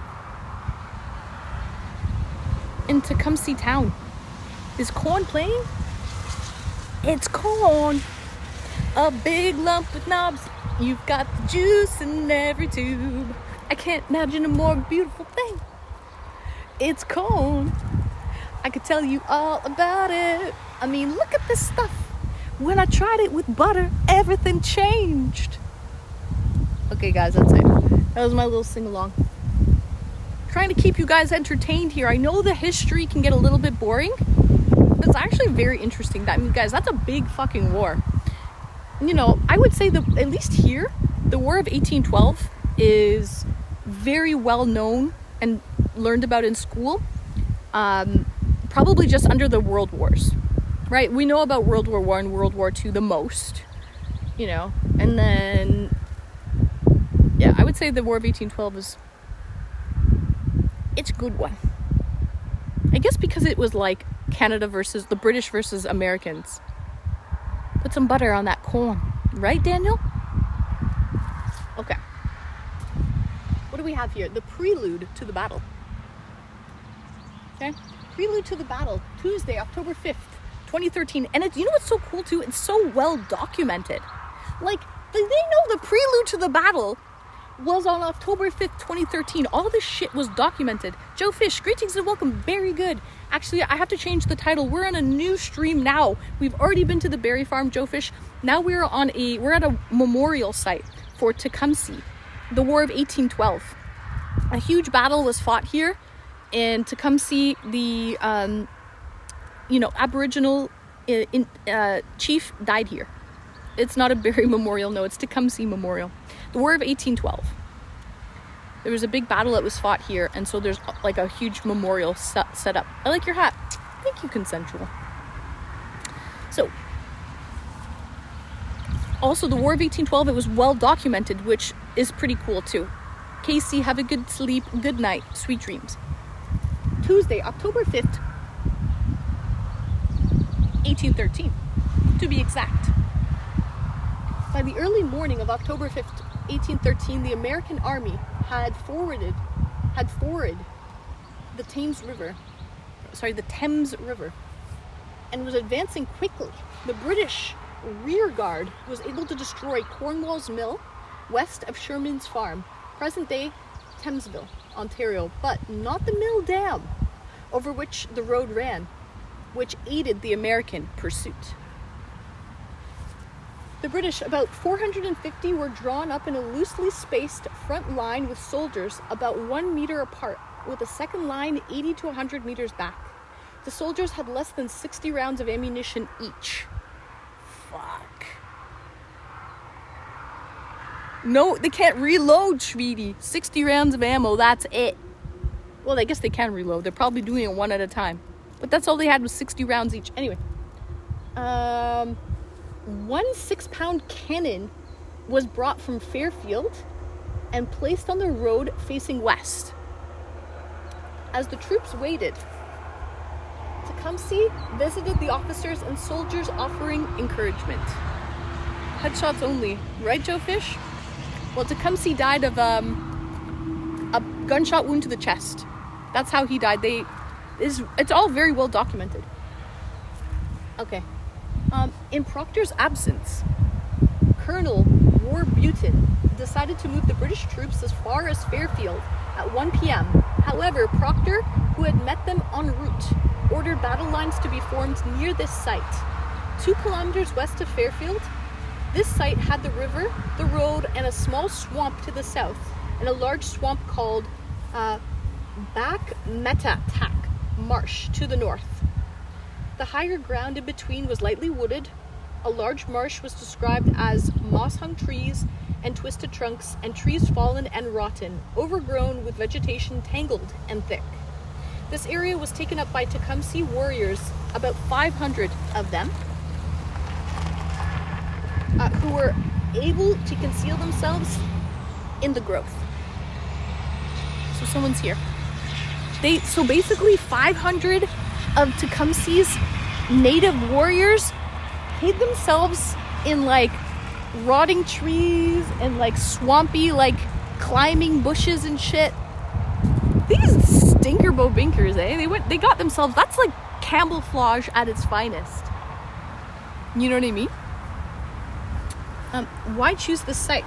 In Tecumseh town. Is corn playing? It's corn. A big lump with knobs. You've got the juice in every tube. I can't imagine a more beautiful thing. It's corn. I could tell you all about it. I mean, look at this stuff. When I tried it with butter, everything changed. Okay, guys, that's it. That was my little sing-along. Trying to keep you guys entertained here. I know the history can get a little bit boring, but it's actually very interesting. I mean, guys, that's a big fucking war. You know, I would say that at least here, the War of 1812 is very well known and learned about in school. Probably just under the World Wars, right? We know about World War I and World War II the most, you know, and then, yeah, I would say the War of 1812 is, it's a good one. I guess because it was like Canada versus the British versus Americans. Put some butter on that corn, right, Daniel? Okay. What do we have here? The prelude to the battle. Okay. Prelude to the battle, Tuesday, October 5th, 2013. And you know what's so cool too? It's so well documented. Like, they know the prelude to the battle was on October 5th, 2013. All this shit was documented. Joe Fish, greetings and welcome. Very good. Actually, I have to change the title. We're on a new stream now. We've already been to the berry farm, Joe Fish. Now we're at a memorial site for Tecumseh, the War of 1812. A huge battle was fought here. And Tecumseh, the Aboriginal chief, died here. It's not a Berry Memorial, no, it's Tecumseh Memorial. The War of 1812. There was a big battle that was fought here, and so there's like a huge memorial set up. I like your hat. Thank you, Consensual. So, also the War of 1812, it was well documented, which is pretty cool too. Casey, have a good sleep, good night, sweet dreams. Tuesday, October 5th, 1813, to be exact. By the early morning of October 5th, 1813, the American army had forded the Thames River, and was advancing quickly. The British rear guard was able to destroy Cornwall's Mill, west of Sherman's Farm, present-day Thamesville, Ontario, but not the mill dam over which the road ran, which aided the American pursuit. The British, about 450, were drawn up in a loosely spaced front line with soldiers about 1 meter apart, with a second line 80 to 100 meters back. The soldiers had less than 60 rounds of ammunition each. Fuck. No, they can't reload, sweetie. 60 rounds of ammo, that's it. Well, I guess they can reload. They're probably doing it one at a time. But that's all they had was 60 rounds each. Anyway. One 6-pound cannon was brought from Fairfield and placed on the road facing west. As the troops waited, Tecumseh visited the officers and soldiers offering encouragement. Headshots only. Right, Joe Fish? Well, Tecumseh died of a gunshot wound to the chest. That's how he died. It's all very well documented. Okay. In Proctor's absence, Colonel Warburton decided to move the British troops as far as Fairfield at 1 p.m. However, Proctor, who had met them en route, ordered battle lines to be formed near this site. 2 kilometers west of Fairfield, this site had the river, the road, and a small swamp to the south, and a large swamp called Backmetatak Marsh to the north. The higher ground in between was lightly wooded. A large marsh was described as moss-hung trees and twisted trunks, and trees fallen and rotten, overgrown with vegetation tangled and thick. This area was taken up by Tecumseh warriors, about 500 of them, who were able to conceal themselves in the growth. So someone's here. So basically 500 of Tecumseh's native warriors hid themselves in like rotting trees and like swampy like climbing bushes and shit. These stinker bobinkers, they got themselves, that's like camouflage at its finest. You know what I mean? Why choose this site?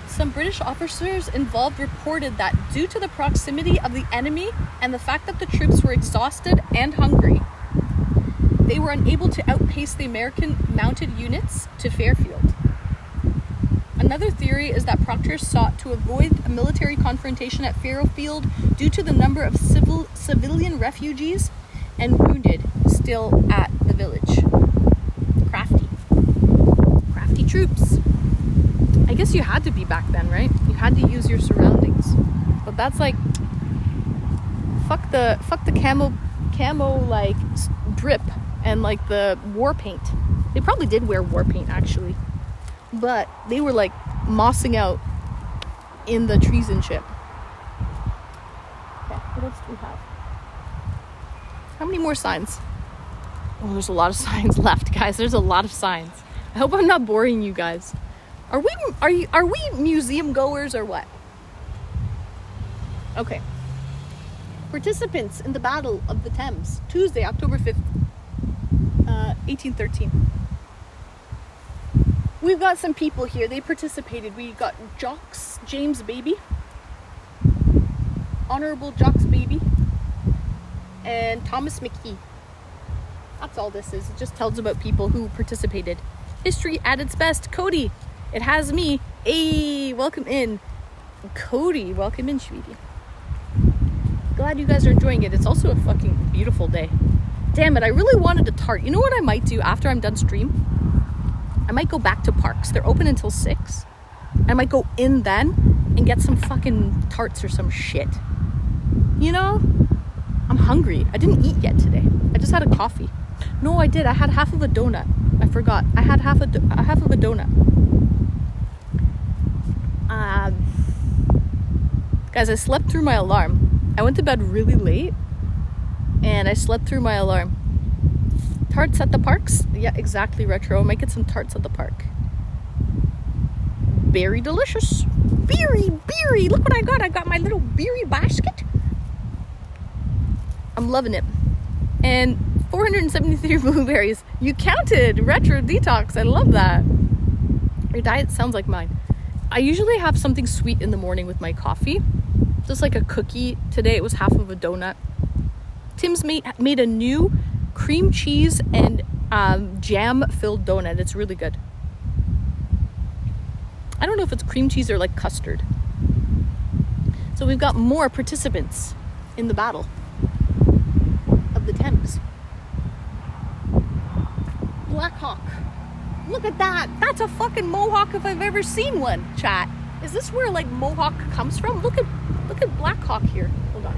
Some British officers involved reported that due to the proximity of the enemy and the fact that the troops were exhausted and hungry, they were unable to outpace the American mounted units to Fairfield. Another theory is that Proctor sought to avoid a military confrontation at Fairfield due to the number of civilian refugees and wounded still at the village. Crafty troops. I guess you had to be back then, right? You had to use your surroundings. But that's like, fuck the camo like drip and like the war paint. They probably did wear war paint actually, but they were like mossing out in the trees and shit. Okay, what else do we have? How many more signs? Oh, there's a lot of signs left, guys. There's a lot of signs. I hope I'm not boring you guys. Are we museum goers or what? Okay. Participants in the Battle of the Thames, Tuesday, October 5th, 1813. We've got some people here. They participated. We got Jocks James Baby, Honorable Jocks Baby, and Thomas McKee. That's all this is. It just tells about people who participated. History at its best. Cody. It has me. Hey, welcome in. Cody, welcome in, sweetie. Glad you guys are enjoying it. It's also a fucking beautiful day. Damn it, I really wanted a tart. You know what I might do after I'm done stream? I might go back to Parks. They're open until 6. I might go in then and get some fucking tarts or some shit. You know? I'm hungry. I didn't eat yet today. I just had a coffee. No, I did. I had half of a donut. I forgot. I had half of a donut. Guys, I slept through my alarm. I went to bed really late and I slept through my alarm. Tarts at the Parks? Yeah, exactly, Retro. I might get some tarts at the park. Very delicious. Beery. Look what I got. I got my little beery basket. I'm loving it. And 473 blueberries. You counted. Retro detox. I love that. Your diet sounds like mine. I usually have something sweet in the morning with my coffee. Just like a cookie. Today it was half of a donut. Tim's made a new cream cheese and jam filled donut. It's really good. I don't know if it's cream cheese or like custard. So we've got more participants in the Battle of the Thames. Black Hawk. Look at that. That's a fucking mohawk if I've ever seen one, chat. Is this where like mohawk comes from? Look at Black Hawk here. Hold on.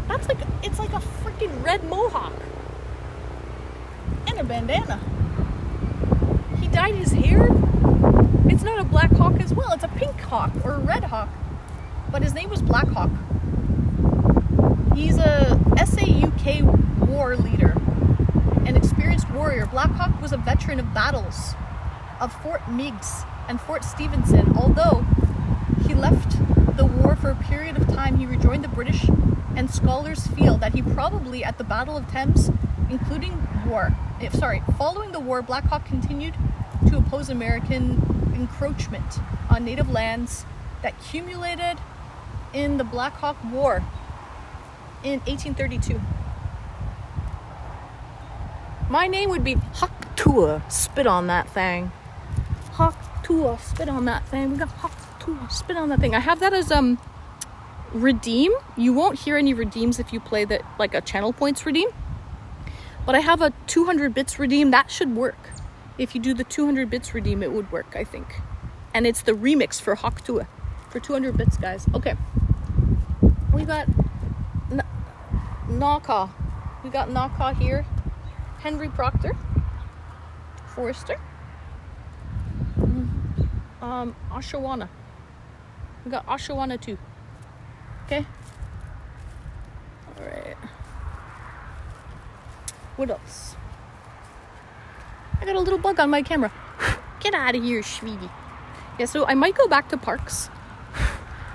That's like, it's like a freaking red mohawk. And a bandana. He dyed his hair. It's not a black hawk as well. It's a pink hawk or a red hawk. But his name was Black Hawk. He's a SAUK war leader, an experienced warrior. Black Hawk was a veteran of battles of Fort Meigs and Fort Stevenson. Although he left the war for a period of time, he rejoined the British, and scholars feel that he probably at the Battle of Thames, following the war, Black Hawk continued to oppose American encroachment on native lands that accumulated in the Black Hawk War in 1832. My name would be Hawk Tua. Spit on that thing. Hawk Tua. Spit on that thing. We got Hawk Tua. Spit on that thing. I have that as redeem. You won't hear any redeems if you play that like a channel points redeem. But I have a 200 bits redeem. That should work. If you do the 200 bits redeem, it would work, I think. And it's the remix for Hawk Tua for 200 bits, guys. Okay. We got Naka. We got Naka here. Henry Proctor. Forrester. Oshawana. We got Oshawana too. Okay. All right. What else? I got a little bug on my camera. Get out of here, sweetie. Yeah, so I might go back to Parks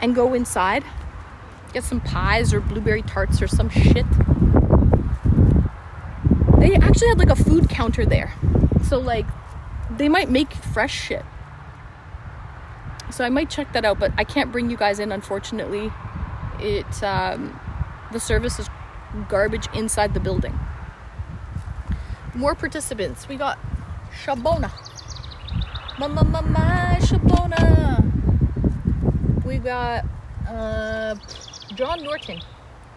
and go inside. Get some pies or blueberry tarts or some shit. They actually had like a food counter there. So like, they might make fresh shit. So I might check that out, but I can't bring you guys in, unfortunately. The service is garbage inside the building. More participants. We got Shabona. Mama Shabona. We got John Norton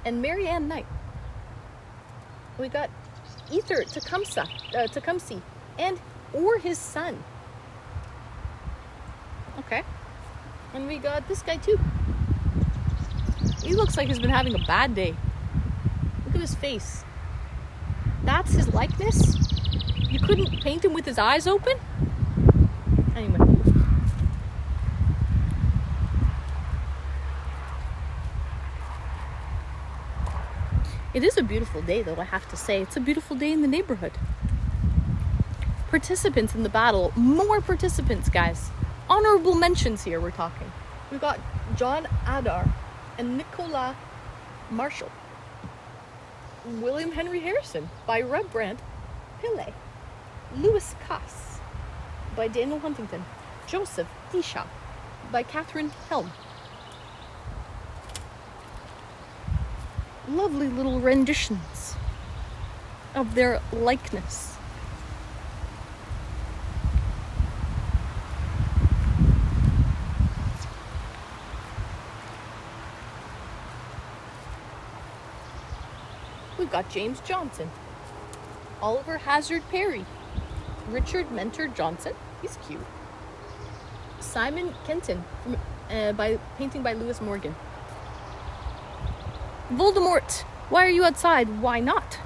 and Mary Ann Knight. We got Ether Tecumseh and or his son. Okay. And we got this guy too. He looks like he's been having a bad day. Look at his face. That's his likeness? You couldn't paint him with his eyes open? Anyway. It is a beautiful day, though, I have to say. It's a beautiful day in the neighborhood. Participants in the battle. More participants, guys. Honorable mentions here, we're talking. We've got John Adar and Nicola Marshall. William Henry Harrison by Rembrandt Pillay. Louis Cass by Daniel Huntington. Joseph Disha by Catherine Helm. Lovely little renditions of their likeness. We've got James Johnson, Oliver Hazard Perry, Richard Mentor Johnson, he's cute, Simon Kenton, by painting by Lewis Morgan. Voldemort, why are you outside? Why not?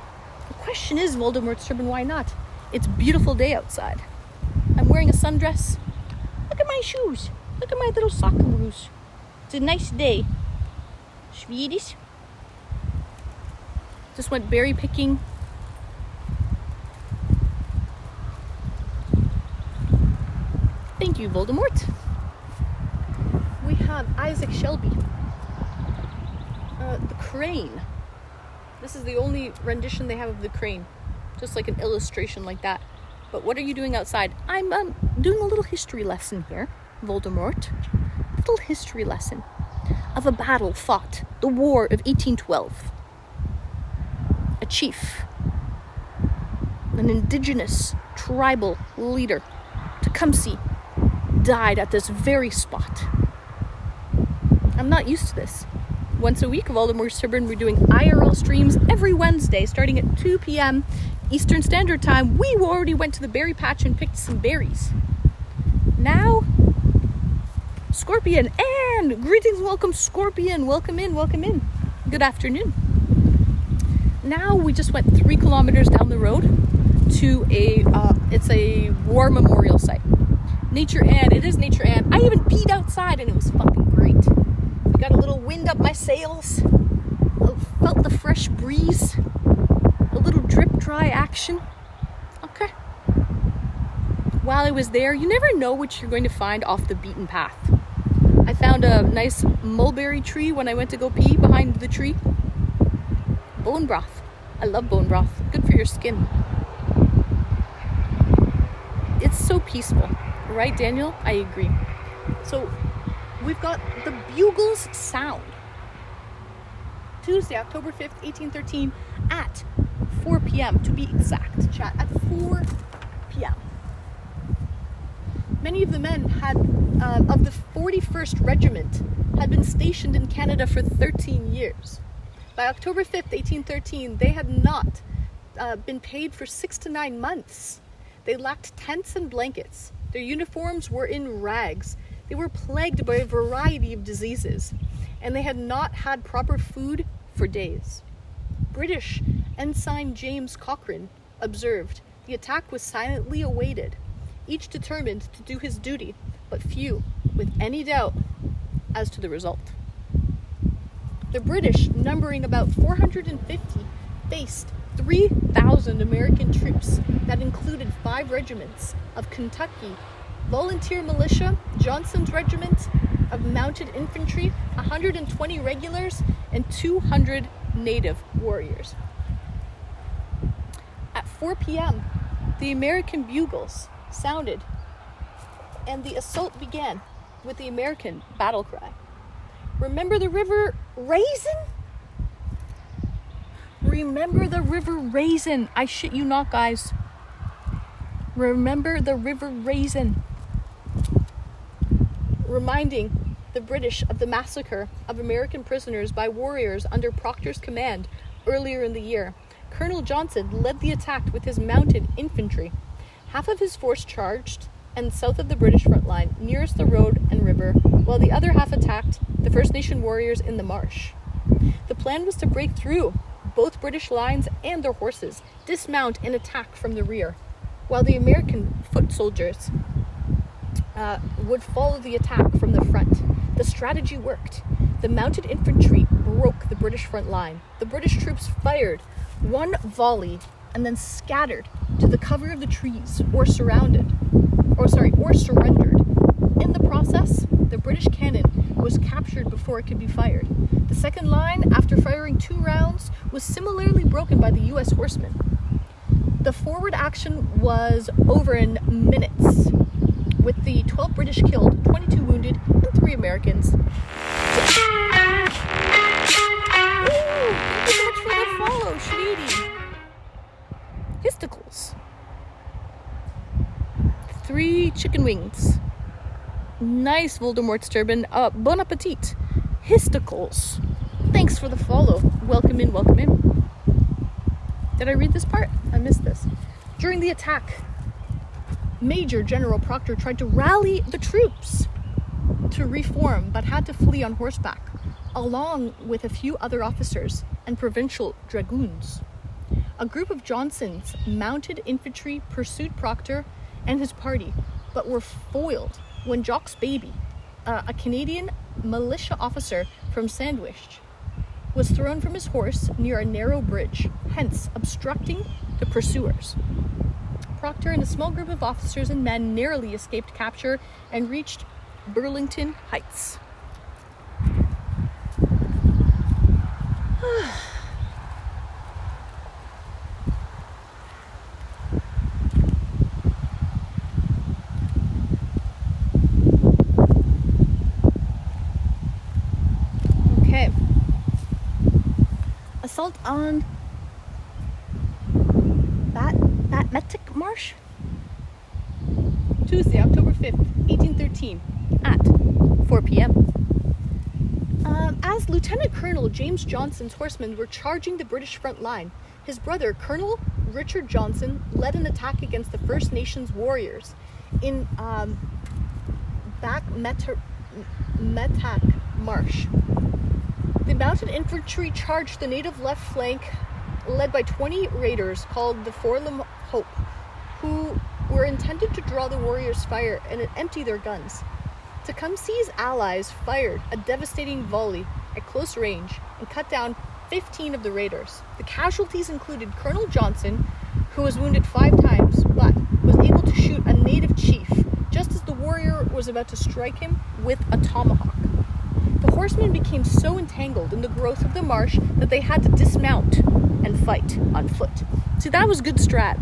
The question is, Voldemort's turban, why not? It's a beautiful day outside. I'm wearing a sundress. Look at my shoes. Look at my little socceroos. It's a nice day. Sweeties. Just went berry picking. Thank you, Voldemort. We have Isaac Shelby. The crane. This is the only rendition they have of the crane. Just like an illustration like that. But what are you doing outside? I'm doing a little history lesson here, Voldemort. A little history lesson of a battle fought, the War of 1812. A chief, an indigenous tribal leader, Tecumseh, died at this very spot. I'm not used to this. Once a week, Voldemort's Turban, we're doing IRL streams every Wednesday starting at 2 p.m. Eastern Standard Time. We already went to the berry patch and picked some berries. Now, Scorpion, and greetings, welcome Scorpion, welcome in. Good afternoon. Now we just went 3 kilometers down the road to it's a war memorial site. Nature Ann, it is Nature Ann. I even peed outside and it was fucking great. Got a little wind up my sails. A Felt the fresh breeze, a little drip dry action. Okay. While I was there, you never know what you're going to find off the beaten path. I found a nice mulberry tree when I went to go pee behind the tree. Bone broth. I love bone broth. Good for your skin. It's so peaceful. Right, Daniel? I agree. So, we've got the bugles sound. Tuesday, October 5th, 1813 at 4 p.m. to be exact, chat, at 4 p.m. Many of the men of the 41st Regiment had been stationed in Canada for 13 years. By October 5th, 1813, they had not been paid for 6 to 9 months. They lacked tents and blankets. Their uniforms were in rags. They were plagued by a variety of diseases, and they had not had proper food for days. British Ensign James Cochrane observed, the attack was silently awaited, each determined to do his duty, but few with any doubt as to the result. The British, numbering about 450, faced 3,000 American troops that included 5 regiments of Kentucky Volunteer Militia, Johnson's Regiment of Mounted Infantry, 120 regulars, and 200 native warriors. At 4 p.m., the American bugles sounded, and the assault began with the American battle cry. Remember the river Raisin? Remember the river Raisin. I shit you not, guys. Remember the river Raisin. Reminding the British of the massacre of American prisoners by warriors under Proctor's command earlier in the year. Colonel Johnson led the attack with his mounted infantry. Half of his force charged and south of the British front line, nearest the road and river, while the other half attacked the First Nation warriors in the marsh. The plan was to break through both British lines and their horses, dismount and attack from the rear, while the American foot soldiers would follow the attack from the front. The strategy worked. The mounted infantry broke the British front line. The British troops fired one volley and then scattered to the cover of the trees or surrendered. In the process, the British cannon was captured before it could be fired. The second line, after firing 2 rounds, was similarly broken by the U.S. horsemen. The forward action was over in minutes, with the 12 British killed, 22 wounded, and 3 Americans. Ooh, thank you so much for the follow, sweetie. Histicles. 3 chicken wings. Nice Voldemort's turban. Bon appetit. Histicles. Thanks for the follow. Welcome in, welcome in. Did I read this part? I missed this. During the attack, Major General Proctor tried to rally the troops to reform, but had to flee on horseback, along with a few other officers and provincial dragoons. A group of Johnson's mounted infantry pursued Proctor and his party, but were foiled when Jock's Baby, a Canadian militia officer from Sandwich, was thrown from his horse near a narrow bridge, hence obstructing the pursuers. Proctor and a small group of officers and men narrowly escaped capture and reached Burlington Heights. Okay. Assault on Batmetic Marsh? Tuesday, October 5th, 1813 at 4 p.m. As Lieutenant Colonel James Johnson's horsemen were charging the British front line, his brother, Colonel Richard Johnson, led an attack against the First Nations warriors in Batmetic Marsh. The mounted infantry charged the native left flank, led by 20 raiders called the Forlam Hope, who were intended to draw the warriors' fire and empty their guns. Tecumseh's allies fired a devastating volley at close range and cut down 15 of the raiders. The casualties included Colonel Johnson, who was wounded 5 times, but was able to shoot a native chief just as the warrior was about to strike him with a tomahawk. The horsemen became so entangled in the growth of the marsh that they had to dismount and fight on foot. See, that was good strat.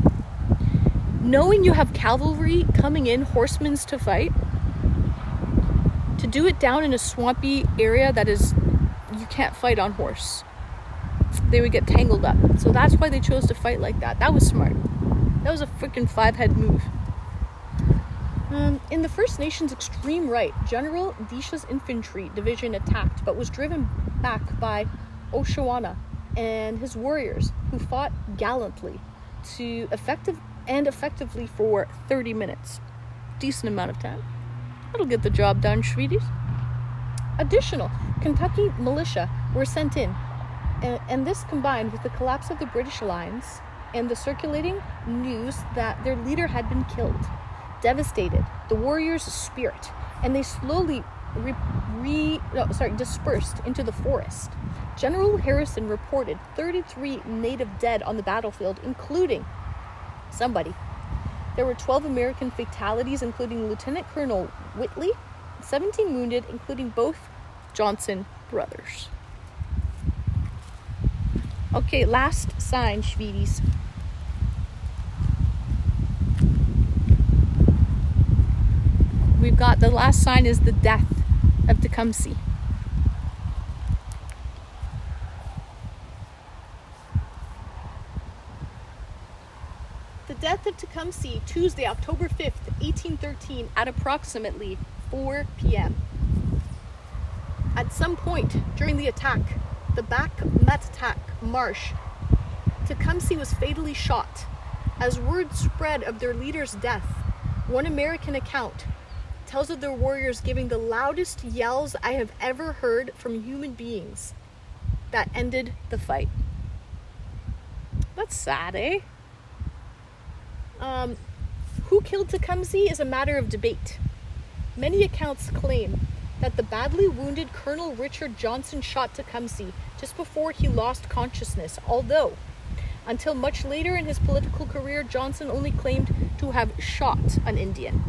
Knowing you have cavalry coming in, horsemen to fight, to do it down in a swampy area that is, you can't fight on horse. They would get tangled up. So that's why they chose to fight like that. That was smart. That was a freaking 5-head move. In the First Nations extreme right, General Disha's infantry division attacked, but was driven back by Oshawana and his warriors, who fought gallantly effectively for 30 minutes. Decent amount of time. That'll get the job done, sweeties. Additional Kentucky militia were sent in, and this combined with the collapse of the British lines and the circulating news that their leader had been killed, devastated the warriors' spirit, and they slowly dispersed into the forest. General Harrison reported 33 native dead on the battlefield, including somebody. There were 12 American fatalities, including Lieutenant Colonel Whitley, 17 wounded, including both Johnson brothers. Okay, last sign, sweeties. We've got the last sign is the death of Tecumseh. The death of Tecumseh, Tuesday, October 5th, 1813, at approximately 4 p.m. At some point during the attack, the Back-Matatak Marsh, Tecumseh was fatally shot. As word spread of their leader's death, one American account tells of their warriors giving the loudest yells I have ever heard from human beings that ended the fight. That's sad, eh? Who killed Tecumseh is a matter of debate. Many accounts claim that the badly wounded Colonel Richard Johnson shot Tecumseh just before he lost consciousness, although until much later in his political career, Johnson only claimed to have shot an Indian.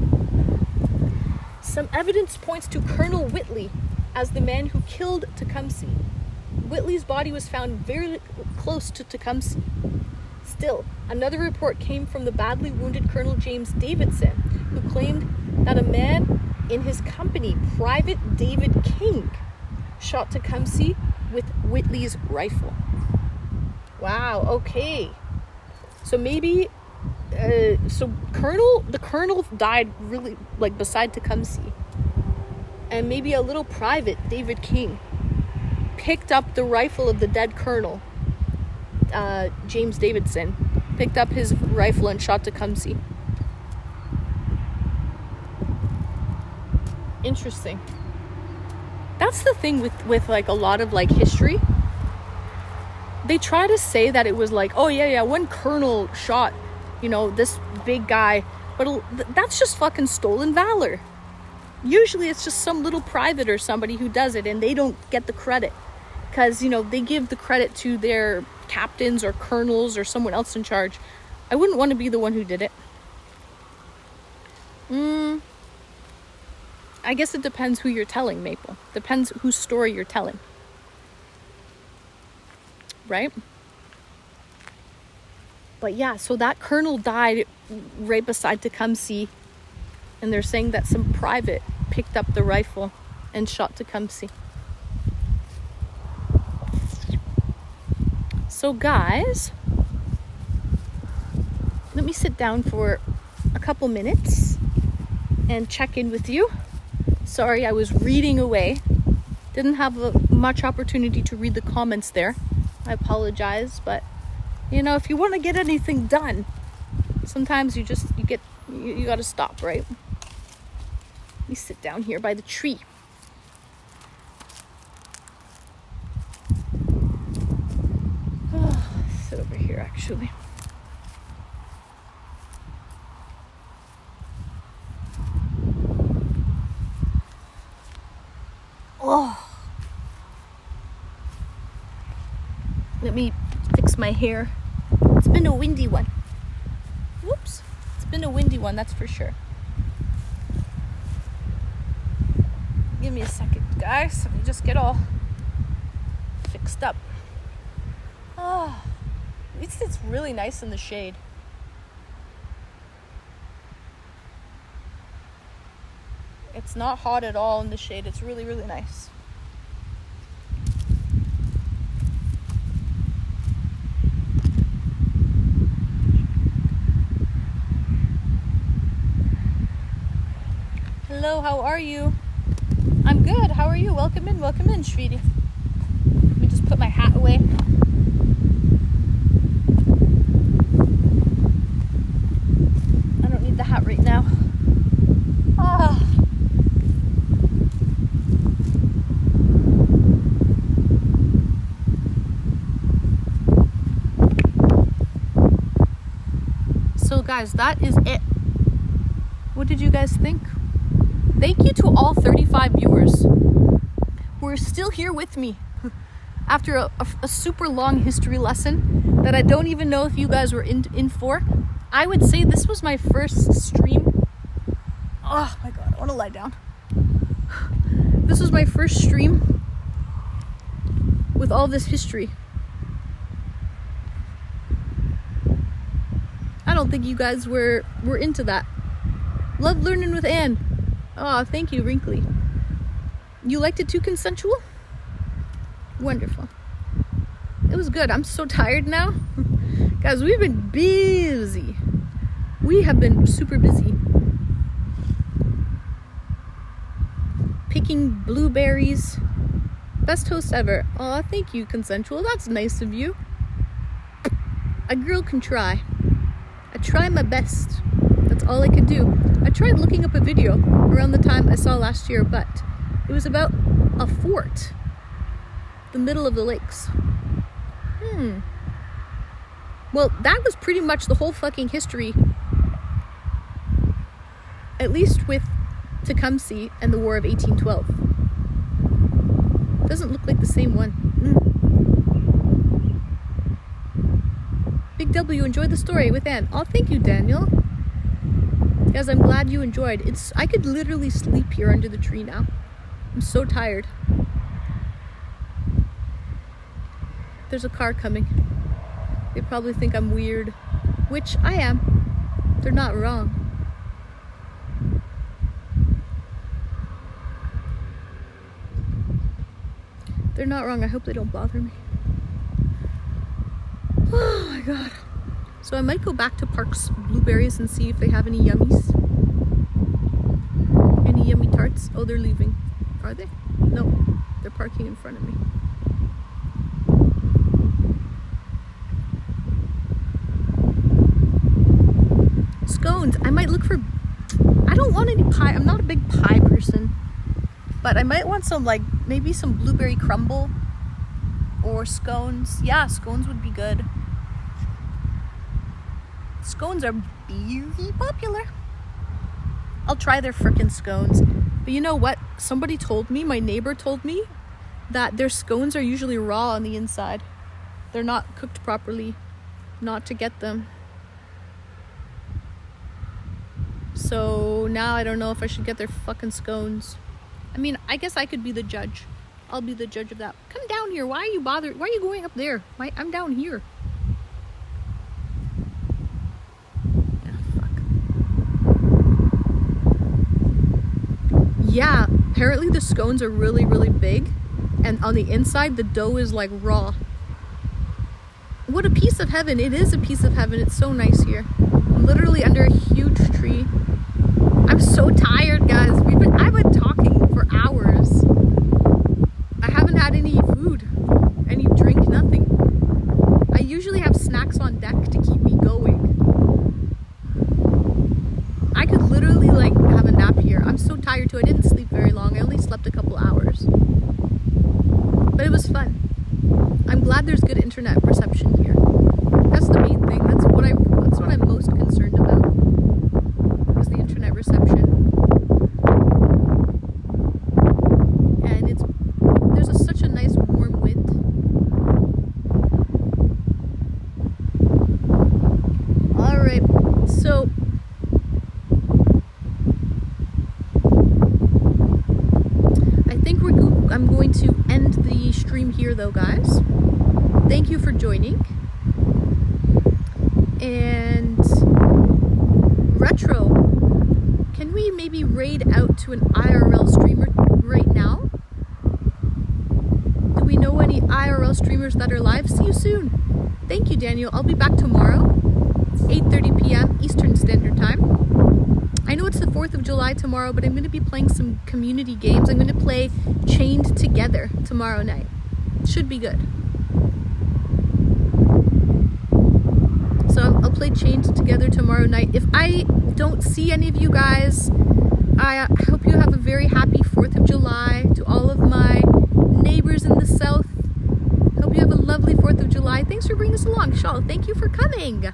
Some evidence points to Colonel Whitley as the man who killed Tecumseh. Whitley's body was found very close to Tecumseh. Still, another report came from the badly wounded Colonel James Davidson, who claimed that a man in his company, Private David King, shot Tecumseh with Whitley's rifle. Wow, okay. So maybe, the colonel died really, like, beside Tecumseh. And maybe a little private, David King, picked up the rifle of the dead colonel, James Davidson, picked up his rifle and shot Tecumseh. Interesting. That's the thing with like a lot of like history. They try to say that it was like, oh yeah, one colonel shot, this big guy, but that's just fucking stolen valor. Usually it's just some little private or somebody who does it, and they don't get the credit because they give the credit to their captains or colonels or someone else in charge. I wouldn't want to be the one who did it. I guess it depends who you're telling, Maple. Depends whose story you're telling. Right? But yeah, so that colonel died right beside Tecumseh, and they're saying that some private picked up the rifle and shot Tecumseh. So guys, let me sit down for a couple minutes and check in with you. Sorry, I was reading away. Didn't have much opportunity to read the comments there. I apologize, but if you want to get anything done, sometimes you gotta stop, right? Let me sit down here by the tree. Sit over here, actually. Let me fix my hair. It's been a windy one. Whoops. It's been a windy one, that's for sure. Give me a second, guys. Let me just get all fixed up. Oh, at least it's really nice in the shade. It's not hot at all in the shade. It's really, really nice. Hello, how are you? I'm good. How are you? Welcome in, sweetie. Let me just put my hat away. I don't need the hat right now. Ah. So guys, that is it. What did you guys think? Thank you to all 35 viewers who are still here with me after a super long history lesson that I don't even know if you guys were in for. I would say this was my first stream. Oh my god, I want to lie down. This was my first stream with all this history. I don't think you guys were into that. Love learning with Anne. Oh, thank you, Wrinkly. You liked it too, Consensual? Wonderful. It was good. I'm so tired now. Guys, we've been busy. We have been super busy. Picking blueberries. Best host ever. Oh, thank you, Consensual. That's nice of you. A girl can try. I try my best. That's all I could do. I tried looking up a video around the time I saw last year, but it was about a fort. The middle of the lakes. Well, that was pretty much the whole fucking history. At least with Tecumseh and the War of 1812. Doesn't look like the same one. Big W, enjoy the story with Anne. Oh, thank you, Daniel. Guys, I'm glad you enjoyed. I could literally sleep here under the tree now. I'm so tired. There's a car coming. They probably think I'm weird, which I am. They're not wrong. They're not wrong. I hope they don't bother me. Oh my god. So I might go back to Park's Blueberries and see if they have any yummies. Any yummy tarts? Oh, they're leaving. Are they? No, they're parking in front of me. Scones. I might look for... I don't want any pie. I'm not a big pie person. But I might want some, like, maybe some blueberry crumble. Or scones. Yeah, scones would be good. Scones are very popular. I'll try their frickin' scones. But you know what? Somebody told me, my neighbor told me, that their scones are usually raw on the inside. They're not cooked properly. Not to get them. So now I don't know if I should get their fucking scones. I mean, I guess I could be the judge. I'll be the judge of that. Come down here. Why are you bothered? Why are you going up there? I'm down here. Yeah, apparently the scones are really, really big. And on the inside, the dough is like raw. What a piece of heaven. It is a piece of heaven. It's so nice here. I'm literally under a huge tree. I'm so tired, guys. I've been talking for hours. I haven't had any food, any drink, nothing. I usually have snacks on deck to keep me going. I could literally like have a nap here. I'm so tired too. I didn't sleep very long. I only slept a couple hours. But it was fun. I'm glad there's good internet reception here. That's the main thing. That's what I'm most concerned about. Is the internet reception. And there's such a nice warm wind. I'm going to end the stream here though, guys. Thank you for joining. And Retro, can we maybe raid out to an IRL streamer right now? Do we know any IRL streamers that are live? See you soon. Thank you, Daniel. I'll be back tomorrow, 8:30 p.m. Eastern Standard Time. I know it's the 4th of July tomorrow, but I'm going to be playing some community games. I'm going to play Chained Together tomorrow night. Should be good. So I'll play Chained Together tomorrow night. If I don't see any of you guys, I hope you have a very happy 4th of July. To all of my neighbors in the south, hope you have a lovely 4th of July. Thanks for bringing us along, Shawl. Thank you for coming.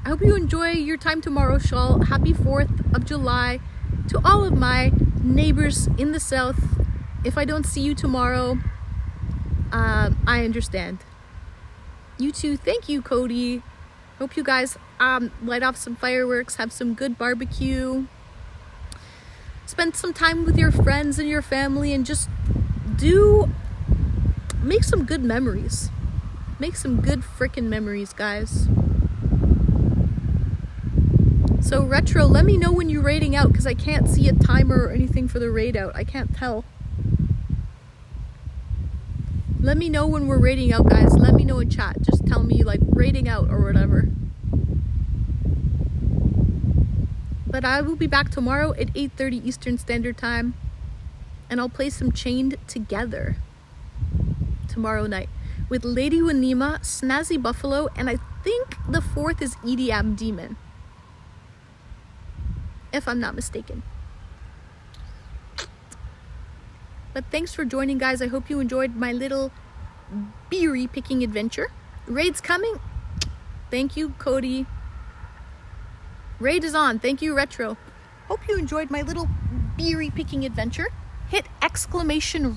I hope you enjoy your time tomorrow, Shawl. Happy 4th of July to all of my neighbors in the south. If I don't see you tomorrow, I understand. You too. Thank you, Cody. Hope you guys light off some fireworks, have some good barbecue, spend some time with your friends and your family, and just make some good memories. Make some good frickin' memories, guys. So Retro, let me know when you're raiding out, because I can't see a timer or anything for the raid out. I can't tell. Let me know when we're raiding out, guys. Let me know in chat. Just tell me, like, raiding out or whatever. But I will be back tomorrow at 8:30 Eastern Standard Time. And I'll play some Chained Together tomorrow night with Lady Wanima, Snazzy Buffalo, and I think the 4th is EDM Demon, if I'm not mistaken. But thanks for joining, guys. I hope you enjoyed my little beery picking adventure. Raid's coming. Thank you, Cody. Raid is on. Thank you, Retro. Hope you enjoyed my little beery picking adventure. Hit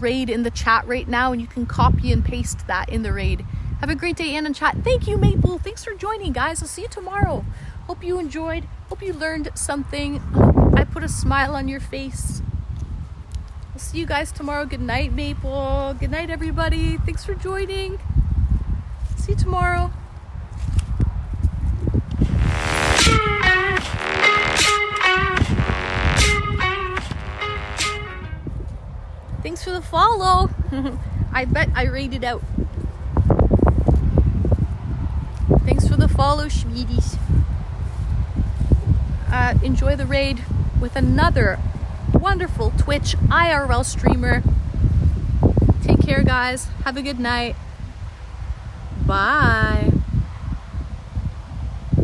!raid in the chat right now and you can copy and paste that in the raid. Have a great day and in chat. Thank you, Maple. Thanks for joining, guys. I'll see you tomorrow. Hope you enjoyed. Hope you learned something. I put a smile on your face. I'll see you guys tomorrow. Good night, Maple. Good night, everybody. Thanks for joining. See you tomorrow. Thanks for the follow. I bet I raided out. Thanks for the follow, sweeties. Enjoy the raid with another wonderful Twitch IRL streamer. Take care, guys. Have a good night. Bye.